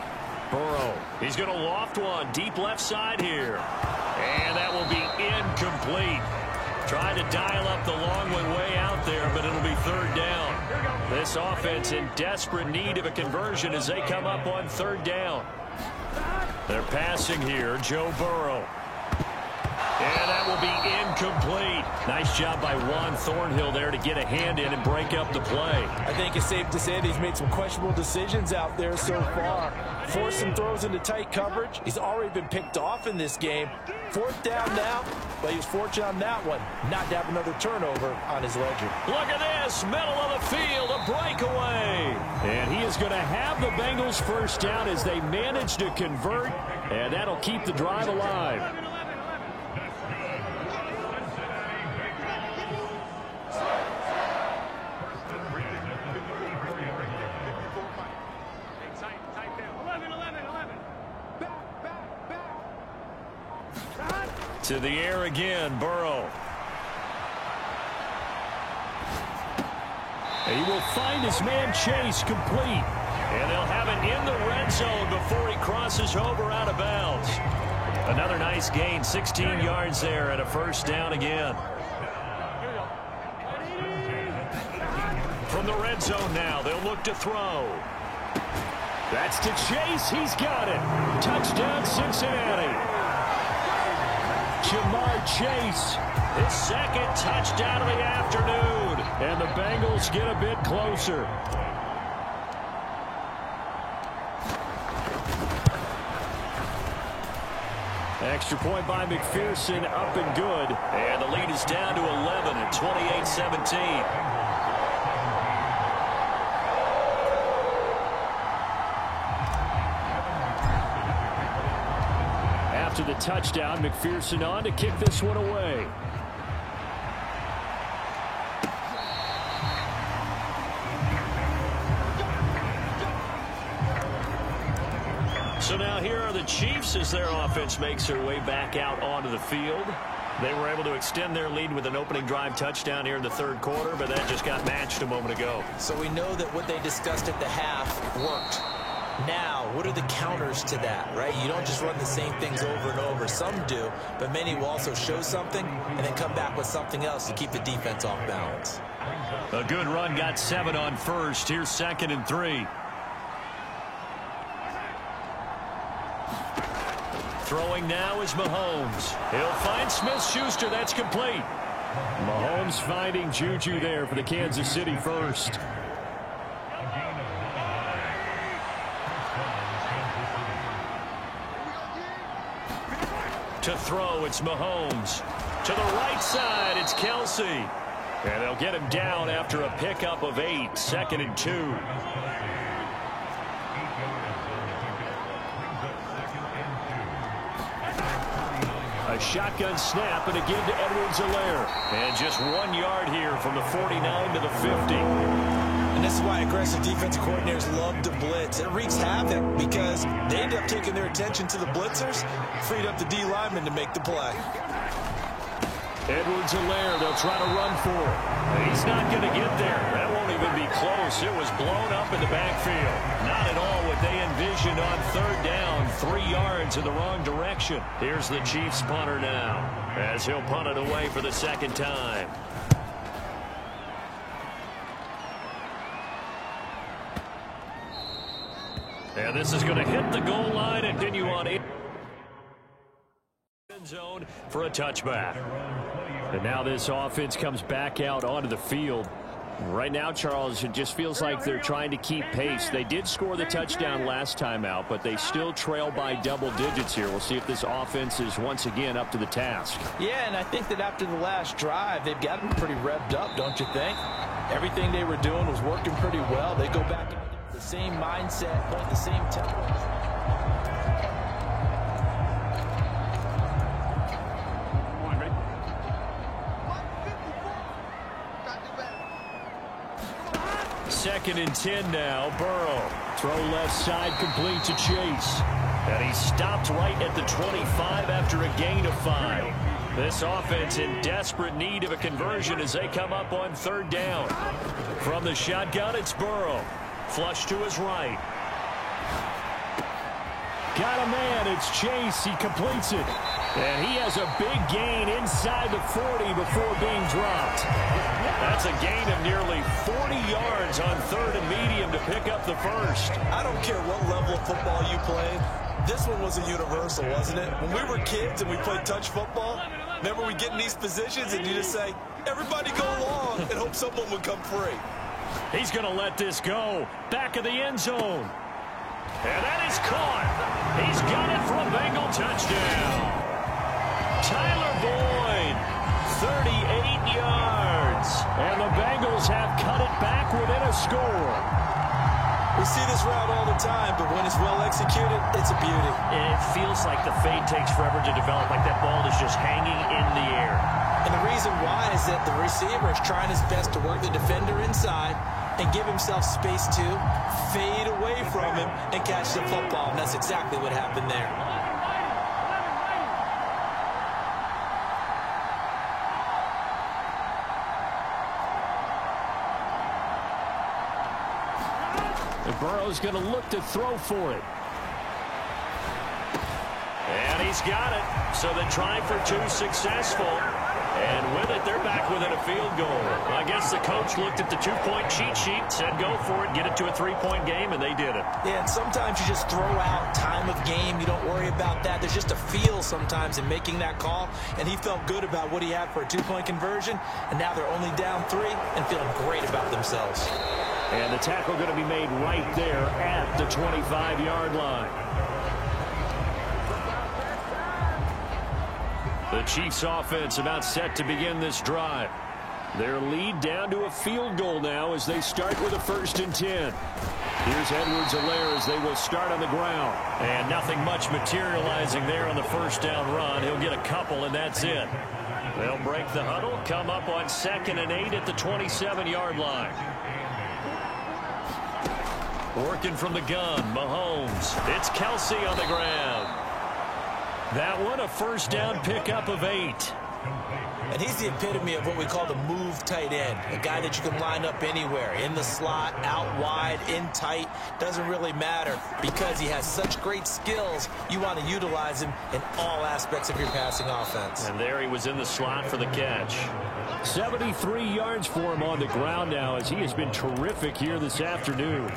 Burrow, he's going to loft one deep left side here. And that will be incomplete. Tried to dial up the long one way out there, but it'll be 3rd down. This offense in desperate need of a conversion as they come up on 3rd down. They're passing here, Joe Burrow. And that will be incomplete. Nice job by Juan Thornhill there to get a hand in and break up the play. I think it's safe to say that he's made some questionable decisions out there so far. Forced some throws into tight coverage. He's already been picked off in this game. 4th down now, but he was fortunate on that one not to have another turnover on his ledger. Look at this, middle of the field, a breakaway. And he is going to have the Bengals first down as they manage to convert, and that'll keep the drive alive. To the air again, Burrow. He will find his man Chase complete. And they'll have it in the red zone before he crosses over out of bounds. Another nice gain, 16 yards there and a first down again. From the red zone now, they'll look to throw. That's to Chase. He's got it. Touchdown, Cincinnati. Jamar Chase, his second touchdown of the afternoon. And the Bengals get a bit closer. Extra point by McPherson, up and good. And the lead is down to 11 at 28-17. To the touchdown, McPherson on to kick this one away. So now here are the Chiefs as their offense makes their way back out onto the field. They were able to extend their lead with an opening drive touchdown here in the third quarter, but that just got matched a moment ago. So we know that what they discussed at the half worked. Now, what are the counters to that, right? You don't just run the same things over and over. Some do, but many will also show something and then come back with something else to keep the defense off balance. A good run, got 7 on first. Here's 2nd and 3. Throwing now is Mahomes. He'll find Smith-Schuster. That's complete. Mahomes finding Juju there for the Kansas City first. To throw, it's Mahomes. To the right side, it's Kelsey. And they'll get him down after a pickup of 8. 2nd and 2. A shotgun snap and a give to Edwards-Helaire. And just 1 yard here from the 49 to the 50. And this is why aggressive defensive coordinators love to blitz. It wreaks havoc because they end up taking their attention to the blitzers, freed up the D lineman to make the play. Edwards-Helaire, they'll try to run for it. He's not going to get there. That won't even be close. It was blown up in the backfield. Not at all what they envisioned on 3rd down. 3 yards in the wrong direction. Here's the Chiefs punter now as he'll punt it away for the 2nd time. And this is going to hit the goal line and continue on in zone for a touchback. And now this offense comes back out onto the field. Right now, Charles, it just feels like they're trying to keep pace. They did score the touchdown last time out, but they still trail by double digits here. We'll see if this offense is once again up to the task. Yeah, and I think that after the last drive, they've got them pretty revved up, don't you think? Everything they were doing was working pretty well. They go back into the same mindset, but the same tempo. Second and 10 now. Burrow. Throw left side complete to Chase. And he stopped right at the 25 after a gain of 5. This offense in desperate need of a conversion as they come up on 3rd down. From the shotgun, it's Burrow. Flush to his right. Got a man. It's Chase. He completes it. And he has a big gain inside the 40 before being dropped. That's a gain of nearly 40 yards on 3rd and medium to pick up the first. I don't care what level of football you play. This one was a universal, wasn't it? When we were kids and we played touch football, Remember, we get in these positions and you just say, everybody go along, and hope someone would come free. He's going to let this go. Back of the end zone. And that is caught. He's got it for a Bengal touchdown. Tyler Boyd, 38 yards. And the Bengals have cut it back within a score. We see this route all the time, but when it's well executed, it's a beauty. It feels like the fade takes forever to develop, like that ball is just hanging in the air. And the reason why is that the receiver is trying his best to work the defender inside and give himself space to fade away from him and catch the football. And that's exactly what happened there. And Burrow's going to look to throw for it. And he's got it. So the try for two successful. And with it, they're back within a field goal. I guess the coach looked at the two-point cheat sheet, said go for it, get it to a three-point game, and they did it. Yeah, and sometimes you just throw out time of game. You don't worry about that. There's just a feel sometimes in making that call, and he felt good about what he had for a two-point conversion, and now they're only down 3 and feeling great about themselves. And the tackle going to be made right there at the 25-yard line. The Chiefs offense about set to begin this drive. Their lead down to a field goal now as they start with a 1st and 10. Here's Edwards-Helaire as they will start on the ground. And nothing much materializing there on the first down run. He'll get a couple, and that's it. They'll break the huddle, come up on 2nd and 8 at the 27-yard line. Working from the gun, Mahomes. It's Kelsey on the ground. That one, a first down pickup of 8. And he's the epitome of what we call the move tight end. A guy that you can line up anywhere. In the slot, out wide, in tight. Doesn't really matter because he has such great skills. You want to utilize him in all aspects of your passing offense. And there he was in the slot for the catch. 73 yards for him on the ground now as he has been terrific here this afternoon.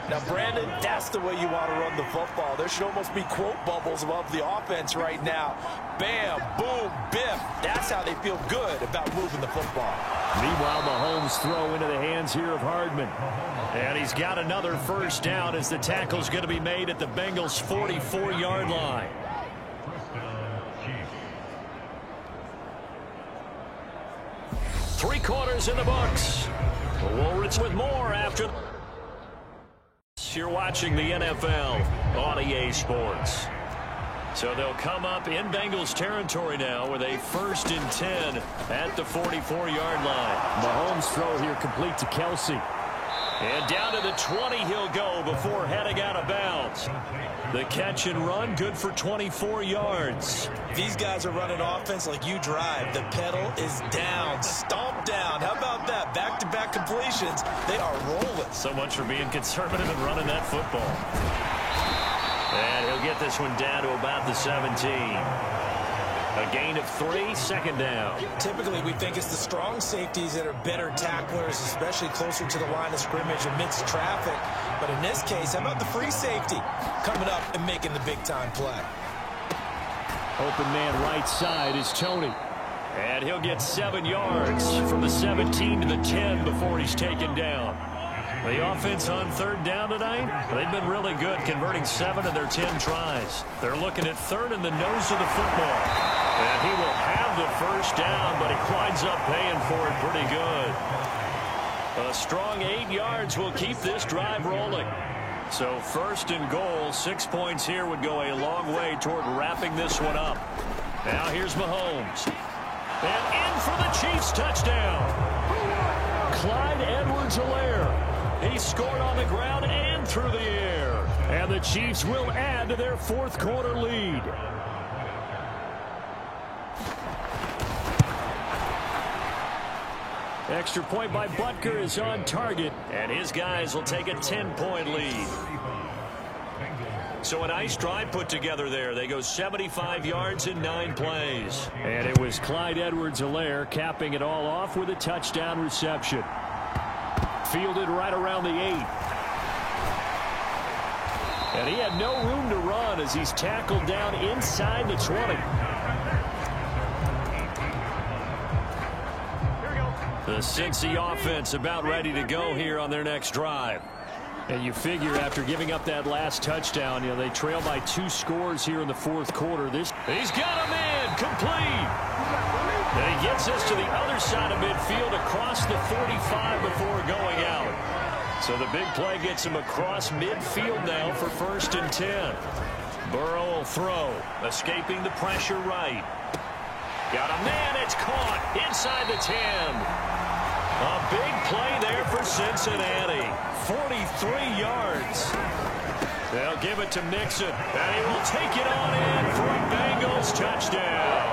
Now, Brandon, that's the way you want to run the football. There should almost be quote bubbles above the offense right now. Bam, boom, biff. That's how they feel good about moving the football. Meanwhile, Mahomes throw into the hands here of Hardman. And he's got another first down as the tackle's going to be made at the Bengals' 44-yard line. Three quarters in the books. Woolridge with more after. You're watching the NFL on EA Sports. So they'll come up in Bengals territory now with a 1st and 10 at the 44-yard line. Mahomes throw here complete to Kelsey. And down to the 20 he'll go before heading out of bounds. The catch and run good for 24 yards. These guys are running offense like you drive. The pedal is down, stomp down. How about that? Back-to-back completions. They are rolling. So much for being conservative and running that football. And he'll get this one down to about the 17. A gain of 3, 2nd down. Typically, we think it's the strong safeties that are better tacklers, especially closer to the line of scrimmage amidst traffic. But in this case, how about the free safety coming up and making the big-time play? Open man right side is Tony. And he'll get 7 yards from the 17 to the 10 before he's taken down. The offense on 3rd down tonight, they've been really good, converting 7 of their 10 tries. They're looking at 3rd in the nose of the football. And he will have the first down, but he winds up paying for it pretty good. A strong 8 yards will keep this drive rolling. So 1st and goal, 6 points here would go a long way toward wrapping this one up. Now here's Mahomes. And in for the Chiefs touchdown. Clyde Edwards-Helaire. He scored on the ground and through the air. And the Chiefs will add to their 4th quarter lead. Extra point by Butker is on target, and his guys will take a 10-point lead. So a nice drive put together there. They go 75 yards in 9 plays. And it was Clyde Edwards-Helaire capping it all off with a touchdown reception. Fielded right around the 8. And he had no room to run as he's tackled down inside the 20. The Cincy offense about ready to go here on their next drive. And you figure after giving up that last touchdown, they trail by 2 scores here in the fourth quarter. He's got him in, complete. And he gets us to the other side of midfield across the 45 before going out. So the big play gets him across midfield now for 1st and 10. Burrow will throw, escaping the pressure right. Got a man, it's caught inside the 10. A big play there for Cincinnati. 43 yards. They'll give it to Mixon, and he will take it on in for a Bengals touchdown.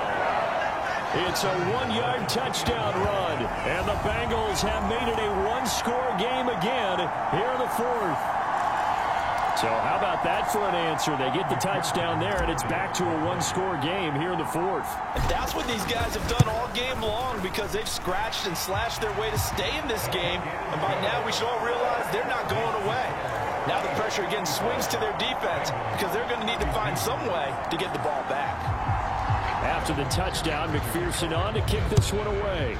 It's a 1-yard touchdown run, and the Bengals have made it a 1-score game again here in the 4th. So how about that for an answer? They get the touchdown there, and it's back to a 1-score game here in the 4th. And that's what these guys have done all game long because they've scratched and slashed their way to stay in this game. And by now we should all realize they're not going away. Now the pressure again swings to their defense because they're going to need to find some way to get the ball back. After the touchdown, McPherson on to kick this one away.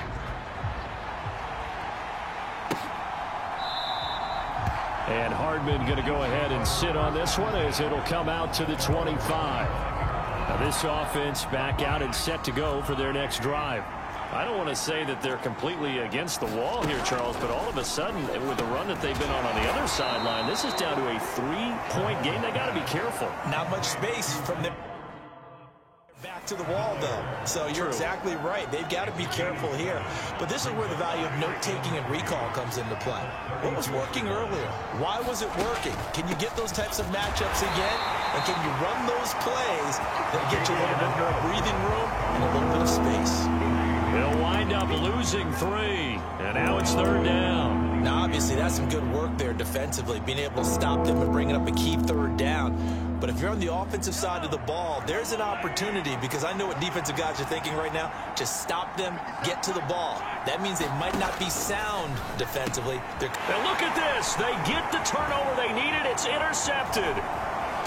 And Hardman going to go ahead and sit on this one as it'll come out to the 25. Now this offense back out and set to go for their next drive. I don't want to say that they're completely against the wall here, Charles, but all of a sudden, with the run that they've been on the other sideline, this is down to a 3-point game. They got to be careful. Not much space from the back to the wall, though. So you're exactly right. They've got to be careful here. But this is where the value of note-taking and recall comes into play. What was working earlier? Why was it working? Can you get those types of matchups again? And can you run those plays that get you a little bit more breathing room and a little bit of space? They'll wind up losing 3, and now it's 3rd down. Now, obviously, that's some good work there defensively, being able to stop them and bringing up a key 3rd down. But if you're on the offensive side of the ball, there's an opportunity because I know what defensive guys are thinking right now. Just stop them, get to the ball. That means they might not be sound defensively. Now look at this. They get the turnover they needed. It's intercepted.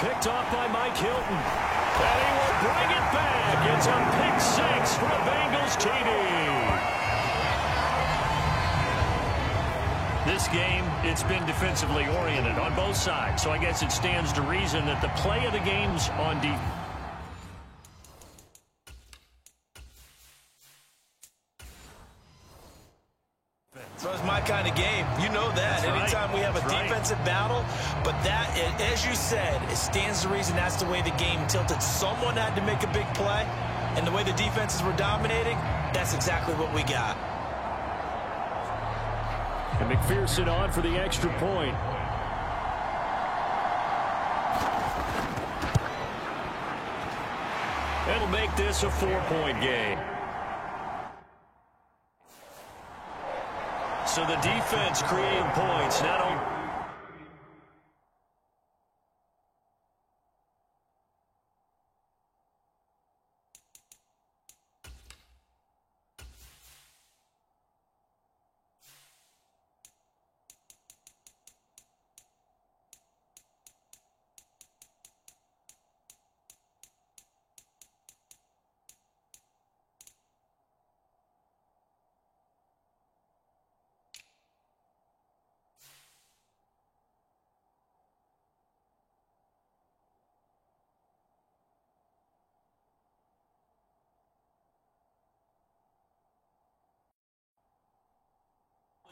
Picked off by Mike Hilton. And he will bring it back. It's a pick 6 for a Bengals TD. This game, it's been defensively oriented on both sides, so I guess it stands to reason that the play of the game's on defense. So it's my kind of game. You know that. Anytime we have a defensive battle, but that, as you said, it stands to reason that's the way the game tilted. Someone had to make a big play, and the way the defenses were dominating, that's exactly what we got. And McPherson on for the extra point. It'll make this a 4-point game. So the defense creating points, not only.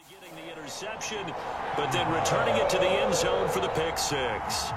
Getting the interception, but then returning it to the end zone for the pick 6.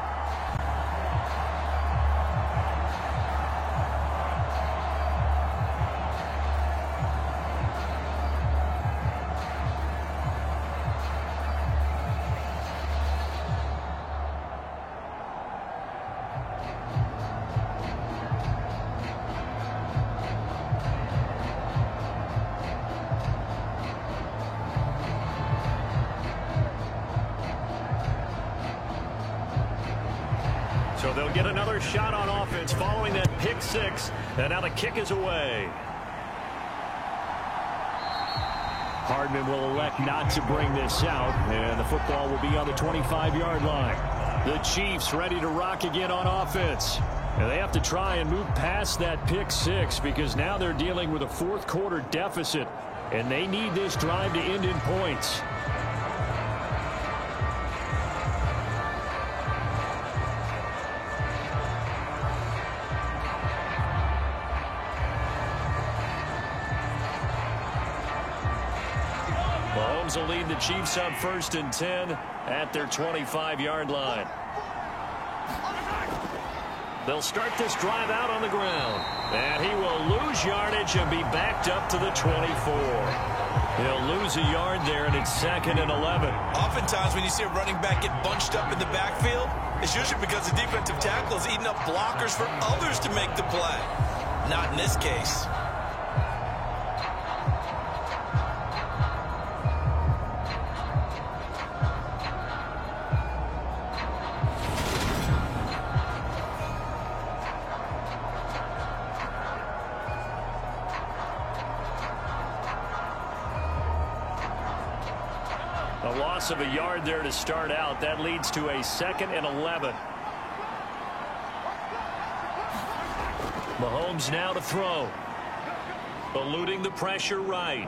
So they'll get another shot on offense following that pick 6. And now the kick is away. Hardman will elect not to bring this out. And the football will be on the 25-yard line. The Chiefs ready to rock again on offense. And they have to try and move past that pick 6 because now they're dealing with a fourth quarter deficit. And they need this drive to end in points. Mahomes will lead the Chiefs up 1st and 10 at their 25-yard line. They'll start this drive out on the ground. And he will lose yardage and be backed up to the 24. He'll lose a yard there, and it's 2nd and 11. Oftentimes when you see a running back get bunched up in the backfield, it's usually because the defensive tackle is eating up blockers for others to make the play. Not in this case. A loss of a yard there to start out. That leads to a 2nd and 11. Mahomes now to throw. Eluding the pressure right.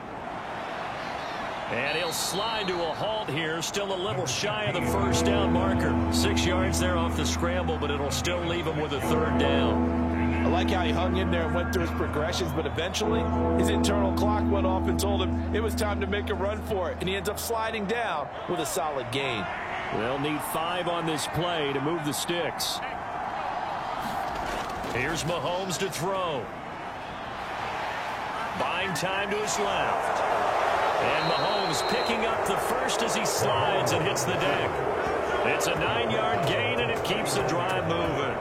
And he'll slide to a halt here. Still a little shy of the 1st down marker. 6 yards there off the scramble, but it'll still leave him with a 3rd down. I like how he hung in there and went through his progressions, but eventually his internal clock went off and told him it was time to make a run for it, and he ends up sliding down with a solid gain. They'll need 5 on this play to move the sticks. Here's Mahomes to throw. Buying time to his left. And Mahomes picking up the first as he slides and hits the deck. It's a 9-yard gain, and it keeps the drive moving.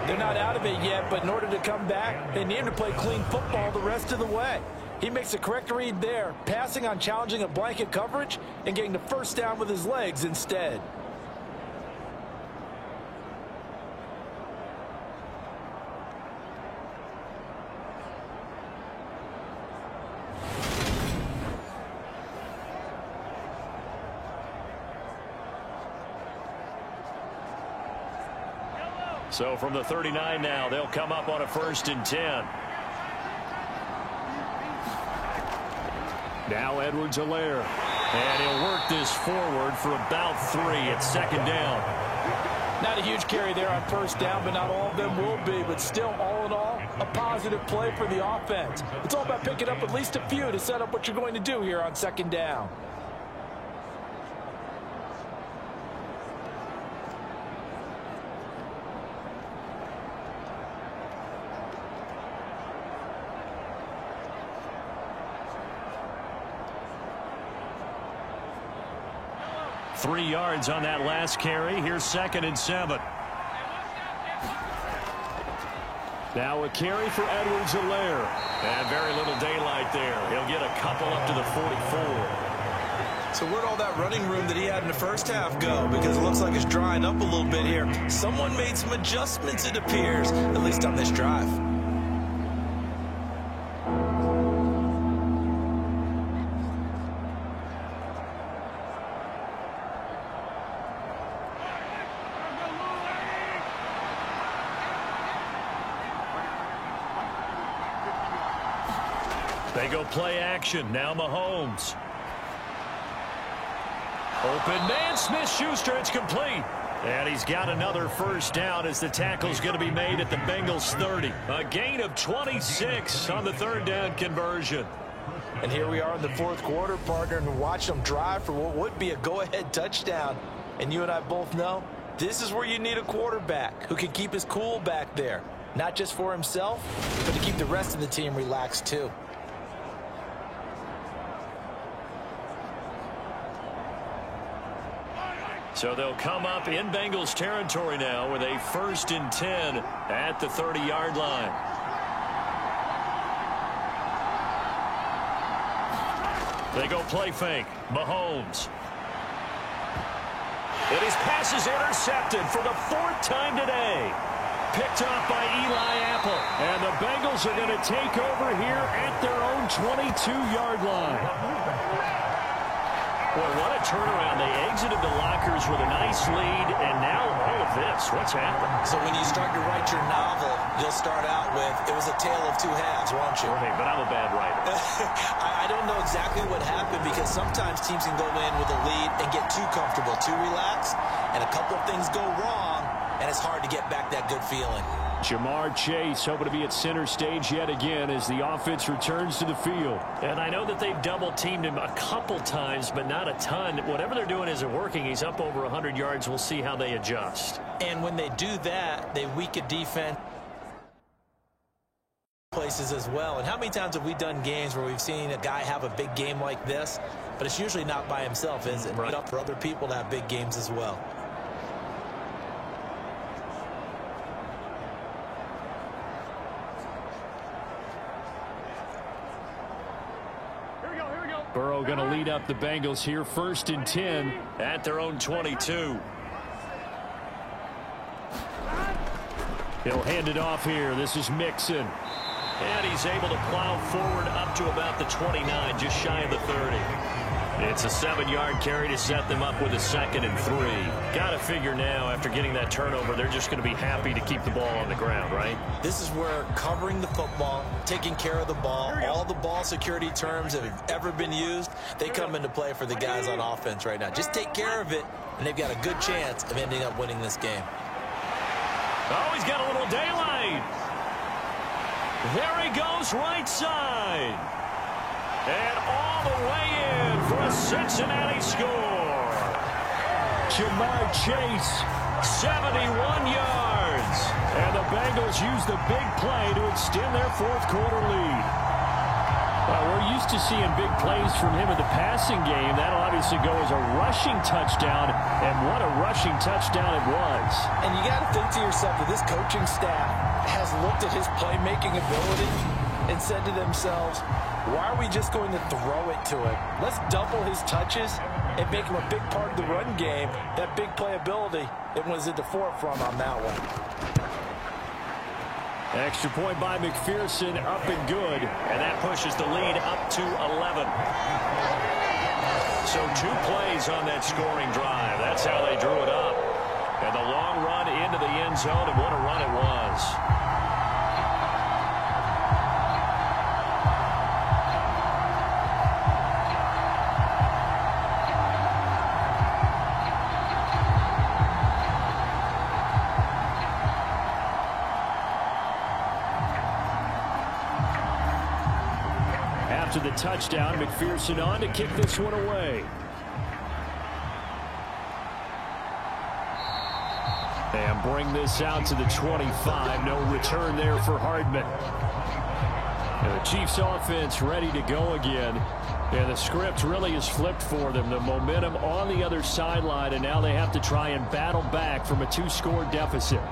They're not out of it yet, but in order to come back, they need him to play clean football the rest of the way. He makes the correct read there, passing on challenging a blanket coverage and getting the 1st down with his legs instead. So from the 39 now, they'll come up on a 1st and 10. Now Edwards-Helaire. And he'll work this forward for about 3 at 2nd down. Not a huge carry there on 1st down, but not all of them will be. But still, all in all, a positive play for the offense. It's all about picking up at least a few to set up what you're going to do here on 2nd down. Three yards on that last carry. Here's 2nd and 7. Now a carry for Edwards-Helaire. And very little daylight there. He'll get a couple up to the 44. So where'd all that running room that he had in the 1st half go? Because it looks like it's drying up a little bit here. Someone made some adjustments, it appears, at least on this drive. They go play action. Now Mahomes. Open man, Smith-Schuster. It's complete. And he's got another 1st down as the tackle's going to be made at the Bengals 30. A gain of 26 on the 3rd down conversion. And here we are in the 4th quarter, partner, and watch them drive for what would be a go-ahead touchdown. And you and I both know this is where you need a quarterback who can keep his cool back there. Not just for himself, but to keep the rest of the team relaxed too. So they'll come up in Bengals territory now with a 1st and 10 at the 30-yard line. They go play fake. Mahomes. And his pass is intercepted for the 4th time today. Picked off by Eli Apple. And the Bengals are going to take over here at their own 22-yard line. Boy, what a turnaround. They exited the lockers with a nice lead, and now all of this. What's happened? So when you start to write your novel, you'll start out with, it was a tale of two halves, won't you? Hey, but I'm a bad writer. I don't know exactly what happened, because sometimes teams can go in with a lead and get too comfortable, too relaxed, and a couple of things go wrong, and it's hard to get back that good feeling. Ja'Marr Chase hoping to be at center stage yet again as the offense returns to the field. And I know that they've double-teamed him a couple times, but not a ton. Whatever they're doing isn't working. He's up over 100 yards. We'll see how they adjust. And when they do that, they weaken defense places as well. And how many times have we done games where we've seen a guy have a big game like this, but it's usually not by himself, is it? Right. It's up for other people to have big games as well. Burrow going to lead up the Bengals here, 1st and 10 at their own 22. He'll hand it off here. This is Mixon. And he's able to plow forward up to about the 29, just shy of the 30. It's a 7-yard carry to set them up with a 2nd and 3. Got to figure now, after getting that turnover, they're just going to be happy to keep the ball on the ground, right? This is where covering the football, taking care of the ball, all the ball security terms that have ever been used, they come into play for the guys on offense right now. Just take care of it, and they've got a good chance of ending up winning this game. Oh, he's got a little daylight. There he goes, right side. And all the way in for a Cincinnati score. Ja'Marr Chase, 71 yards. And the Bengals use the big play to extend their 4th quarter lead. Well, we're used to seeing big plays from him in the passing game. That'll obviously go as a rushing touchdown, and what a rushing touchdown it was. And you got to think to yourself that this coaching staff has looked at his playmaking ability and said to themselves, why are we just going to throw it to him? Let's double his touches and make him a big part of the run game. That big playability, it was at the forefront on that one. Extra point by McPherson, up and good. And that pushes the lead up to 11. So 2 plays on that scoring drive. That's how they drew it up. And the long run into the end zone, and what a run it was. After the touchdown, McPherson on to kick this one away. And bring this out to the 25. No return there for Hardman. And the Chiefs offense ready to go again. And the script really is flipped for them. The momentum on the other sideline, and now they have to try and battle back from a 2-score deficit.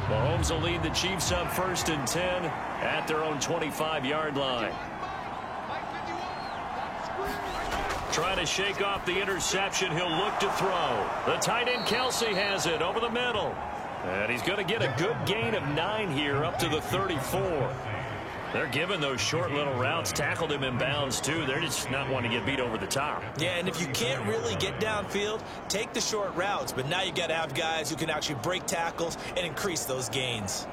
Mahomes will lead the Chiefs up 1st and 10 at their own 25-yard line. Trying to shake off the interception. He'll look to throw. The tight end Kelce has it over the middle. And he's going to get a good gain of 9 here up to the 34. They're giving those short little routes. Tackled him in bounds, too. They're just not wanting to get beat over the top. Yeah, and if you can't really get downfield, take the short routes. But now you got to have guys who can actually break tackles and increase those gains.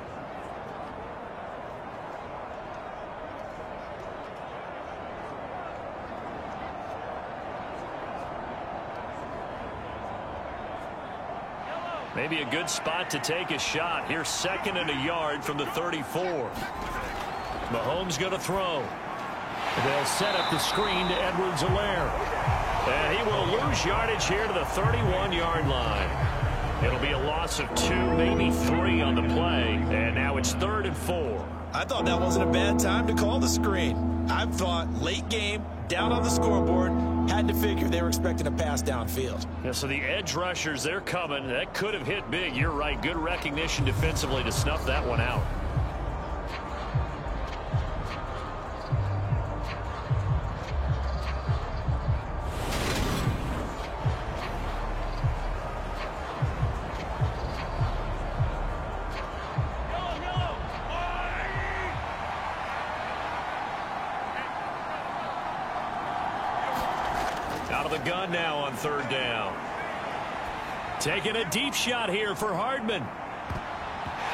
Maybe a good spot to take a shot. Here's 2nd and a yard from the 34. Mahomes going to throw. They'll set up the screen to Edwards-Helaire. And he will lose yardage here to the 31-yard line. It'll be a loss of 2, maybe 3 on the play. And now it's 3rd and 4. I thought that wasn't a bad time to call the screen. I thought late game, down on the scoreboard, had to figure they were expecting a pass downfield. Yeah, so the edge rushers, they're coming. That could have hit big. You're right. Good recognition defensively to snuff that one out. Out of the gun now on third down. Taking a deep shot here for Hardman.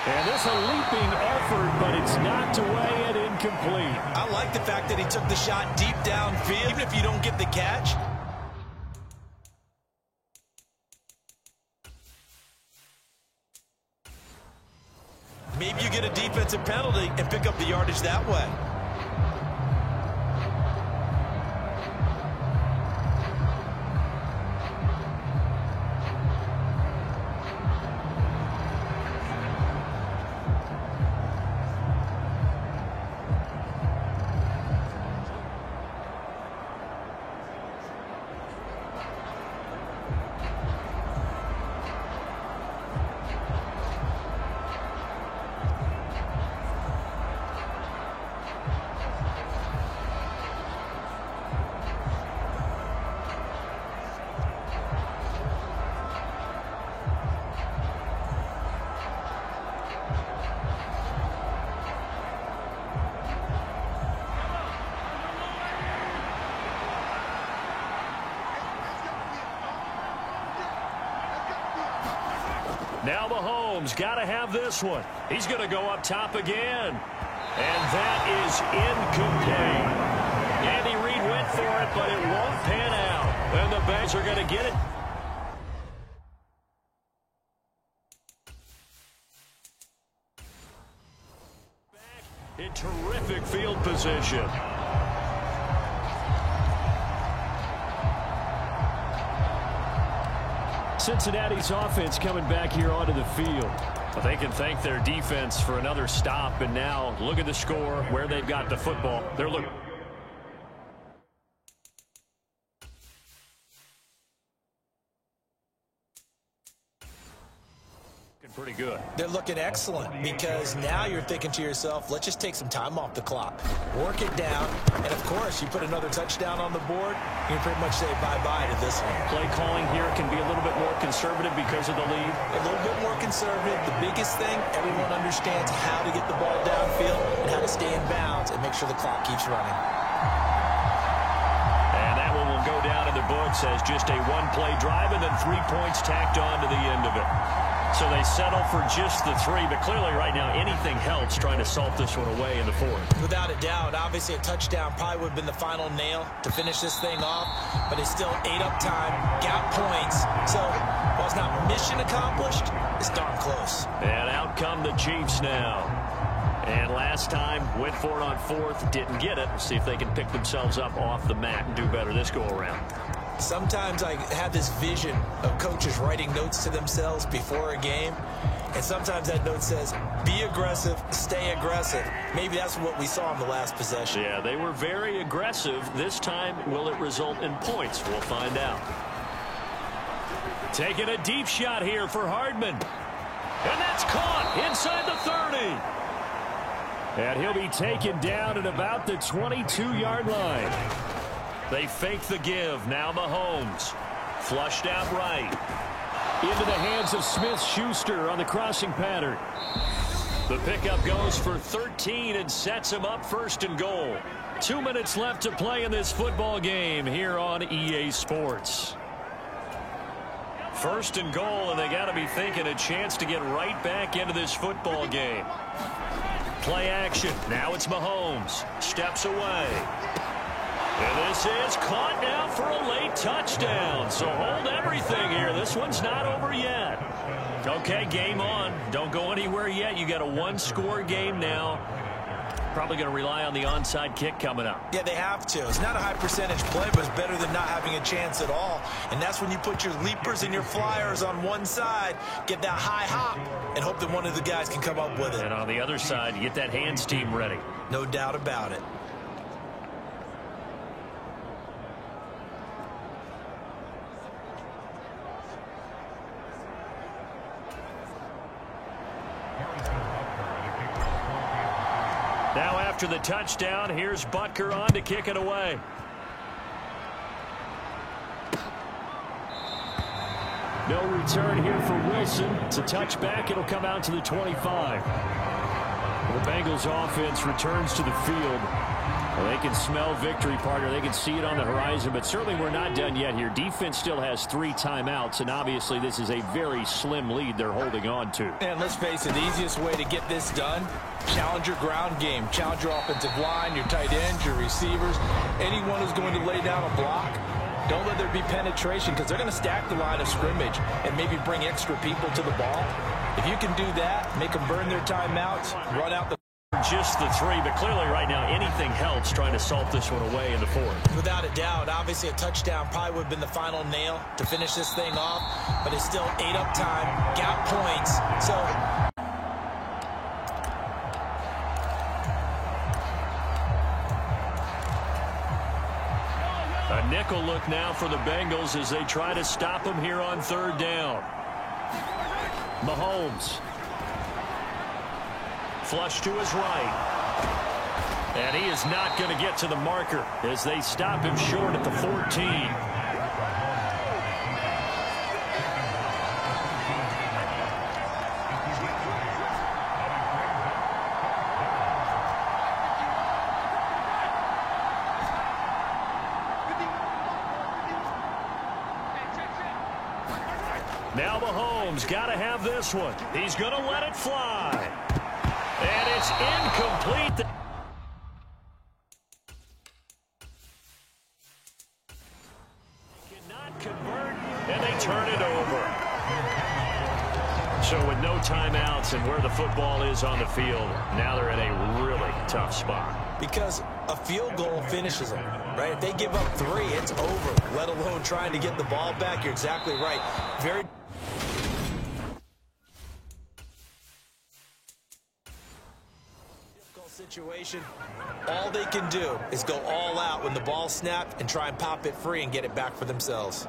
And this a leaping effort, but it's knocked away and incomplete. I like the fact that he took the shot deep downfield, even if you don't get the catch. Maybe you get a defensive penalty and pick up the yardage that way. Now Mahomes got to have this one. He's going to go up top again. And that is incomplete. Andy Reid went for it, but it won't pan out. And the Bengals are going to get it. Back in terrific field position. Cincinnati's offense coming back here onto the field. But they can thank their defense for another stop. And now look at the score, where they've got the football. They're looking pretty good. They're looking excellent because now you're thinking to yourself, let's just take some time off the clock. Work it down. And, of course, you put another touchdown on the board, you can pretty much say bye-bye to this one. Play calling here can be a little bit more conservative because of the lead. A little bit more conservative. The biggest thing, everyone understands how to get the ball downfield and how to stay in bounds and make sure the clock keeps running. And that one will go down in the books as just a one-play drive and then 3 points tacked on to the end of it. So they settle for just the 3, but clearly right now anything helps trying to salt this one away in the 4th. Without a doubt, obviously a touchdown probably would have been the final nail to finish this thing off, but it's still ate up time, got points. So while it's not mission accomplished, it's darn close. And out come the Chiefs now. And last time went for it on 4th, didn't get it. We'll see if they can pick themselves up off the mat and do better this go around. Sometimes I have this vision of coaches writing notes to themselves before a game, and sometimes that note says, be aggressive, stay aggressive. Maybe that's what we saw in the last possession. Yeah, they were very aggressive. This time, will it result in points? We'll find out. Taking a deep shot here for Hardman. And that's caught inside the 30. And he'll be taken down at about the 22-yard line. They fake the give. Now Mahomes. Flushed out right. Into the hands of Smith-Schuster on the crossing pattern. The pickup goes for 13 and sets him up 1st and goal. 2 minutes left to play in this football game here on EA Sports. 1st and goal, and they got to be thinking a chance to get right back into this football game. Play action. Now it's Mahomes. Steps away. And this is caught now for a late touchdown. So hold everything here. This one's not over yet. Okay, game on. Don't go anywhere yet. You got a one-score game now. Probably going to rely on the onside kick coming up. Yeah, they have to. It's not a high percentage play, but it's better than not having a chance at all. And that's when you put your leapers and your flyers on one side, get that high hop, and hope that one of the guys can come up with it. And on the other side, you get that hands team ready. No doubt about it. Now after the touchdown, here's Butker on to kick it away. No return here for Wilson. It's a touchback. It'll come out to the 25. The Bengals offense returns to the field. Well, they can smell victory, partner. They can see it on the horizon, but certainly we're not done yet here. Defense still has 3 timeouts, and obviously this is a very slim lead they're holding on to. And let's face it, the easiest way to get this done, challenge your ground game. Challenge your offensive line, your tight ends, your receivers, anyone who's going to lay down a block. Don't let there be penetration because they're going to stack the line of scrimmage and maybe bring extra people to the ball. If you can do that, make them burn their timeouts, run out the just the 3, but clearly right now anything helps trying to salt this one away in the 4th. Without a doubt, obviously a touchdown probably would have been the final nail to finish this thing off, but it's still 8 up time, got points. So a nickel look now for the Bengals as they try to stop them here on 3rd down. Mahomes. Flush to his right. And he is not going to get to the marker as they stop him short at the 14. Now Mahomes got to have this one. He's going to let it fly. And it's incomplete. Cannot convert, and they turn it over. So with no timeouts and where the football is on the field, now they're in a really tough spot. Because a field goal finishes them, right? If they give up 3, it's over, let alone trying to get the ball back. You're exactly right. Very situation. All they can do is go all out when the ball snapped and try and pop it free and get it back for themselves.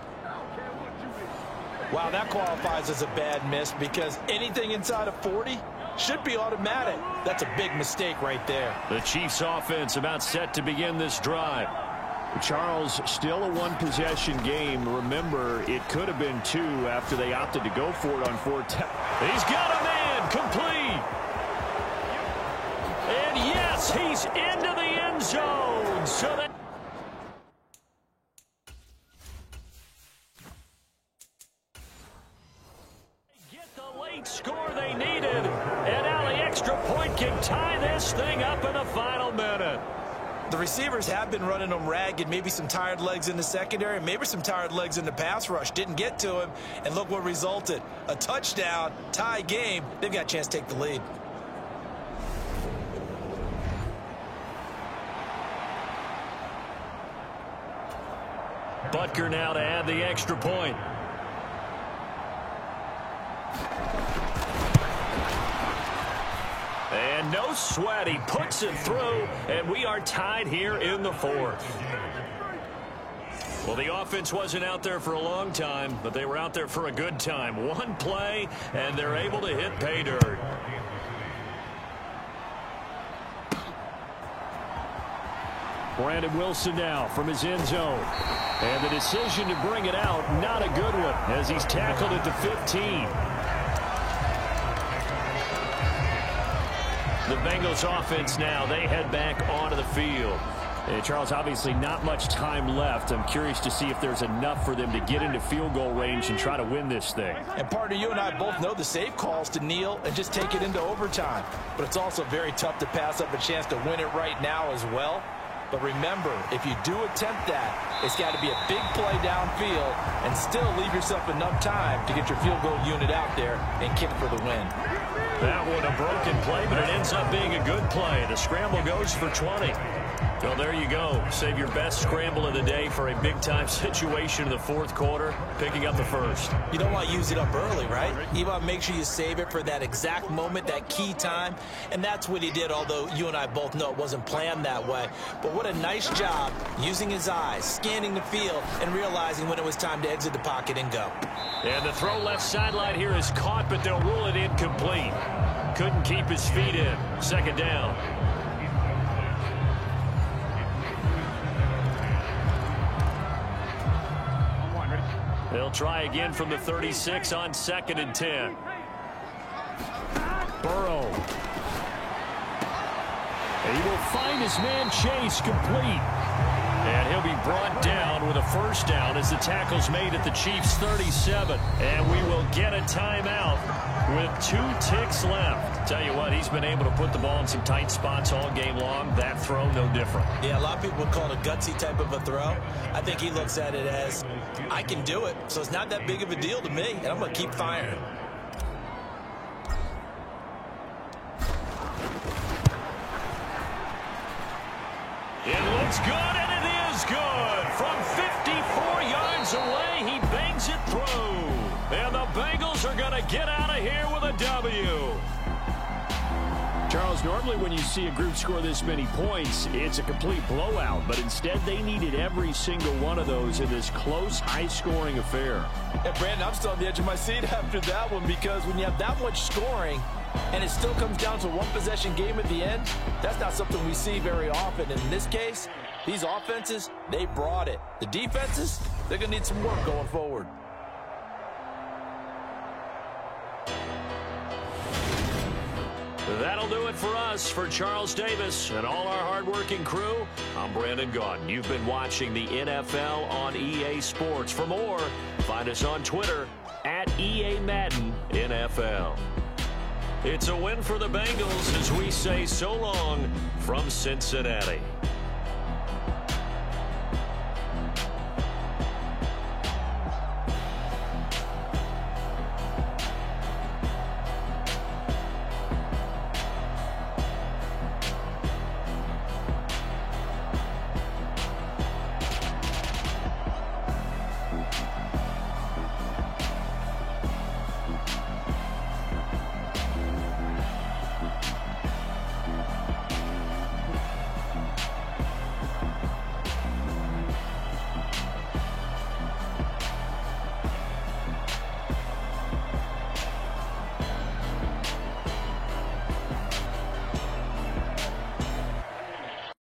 Wow, that qualifies as a bad miss because anything inside of 40 should be automatic. That's a big mistake right there. The Chiefs offense about set to begin this drive. Charles, still a 1-possession game. Remember, it could have been 2 after they opted to go for it on 4th. He's got a man complete. And yes, he's into the end zone. So that they get the late score they needed. And now the extra point can tie this thing up in the final minute. The receivers have been running them ragged. Maybe some tired legs in the secondary, maybe some tired legs in the pass rush. Didn't get to him, and look what resulted. A touchdown, tie game. They've got a chance to take the lead. Butker now to add the extra point. And no sweat, he puts it through, and we are tied here in the 4th. Well, the offense wasn't out there for a long time, but they were out there for a good time. One play, and they're able to hit pay dirt. Brandon Wilson now from his end zone. And the decision to bring it out, not a good one, as he's tackled at the 15. The Bengals offense now, they head back onto the field. And Charles, obviously not much time left. I'm curious to see if there's enough for them to get into field goal range and try to win this thing. And partner, you and I both know the safe calls to kneel and just take it into overtime. But it's also very tough to pass up a chance to win it right now as well. But remember, if you do attempt that, it's got to be a big play downfield and still leave yourself enough time to get your field goal unit out there and kick for the win. That one a broken play, but it ends up being a good play. The scramble goes for 20. Well, there you go. Save your best scramble of the day for a big-time situation in the 4th quarter, picking up the 1st. You don't want to use it up early, right? You want to make sure you save it for that exact moment, that key time, and that's what he did, although you and I both know it wasn't planned that way. But what a nice job using his eyes, scanning the field, and realizing when it was time to exit the pocket and go. And the throw left sideline here is caught, but they'll rule it incomplete. Couldn't keep his feet in. 2nd down. They'll try again from the 36 on 2nd and 10. Burrow. He will find his man Chase complete. And he'll be brought down with a first down as the tackle's made at the Chiefs' 37. And we will get a timeout with 2 ticks left. Tell you what, he's been able to put the ball in some tight spots all game long. That throw, no different. Yeah, a lot of people would call it a gutsy type of a throw. I think he looks at it as, I can do it, so it's not that big of a deal to me, and I'm going to keep firing. It looks good, and it is good. From 54 yards away, he bangs it through. And the Bengals are going to get out of here with a W. Charles, normally when you see a group score this many points, it's a complete blowout. But instead, they needed every single one of those in this close, high-scoring affair. And Brandon, I'm still on the edge of my seat after that one, because when you have that much scoring and it still comes down to one possession game at the end, that's not something we see very often. And in this case, these offenses, they brought it. The defenses, they're going to need some work going forward. That'll do it for us. For Charles Davis and all our hardworking crew, I'm Brandon Gaudin. You've been watching the NFL on EA Sports. For more, find us on Twitter at EA Madden NFL. It's a win for the Bengals as we say so long from Cincinnati.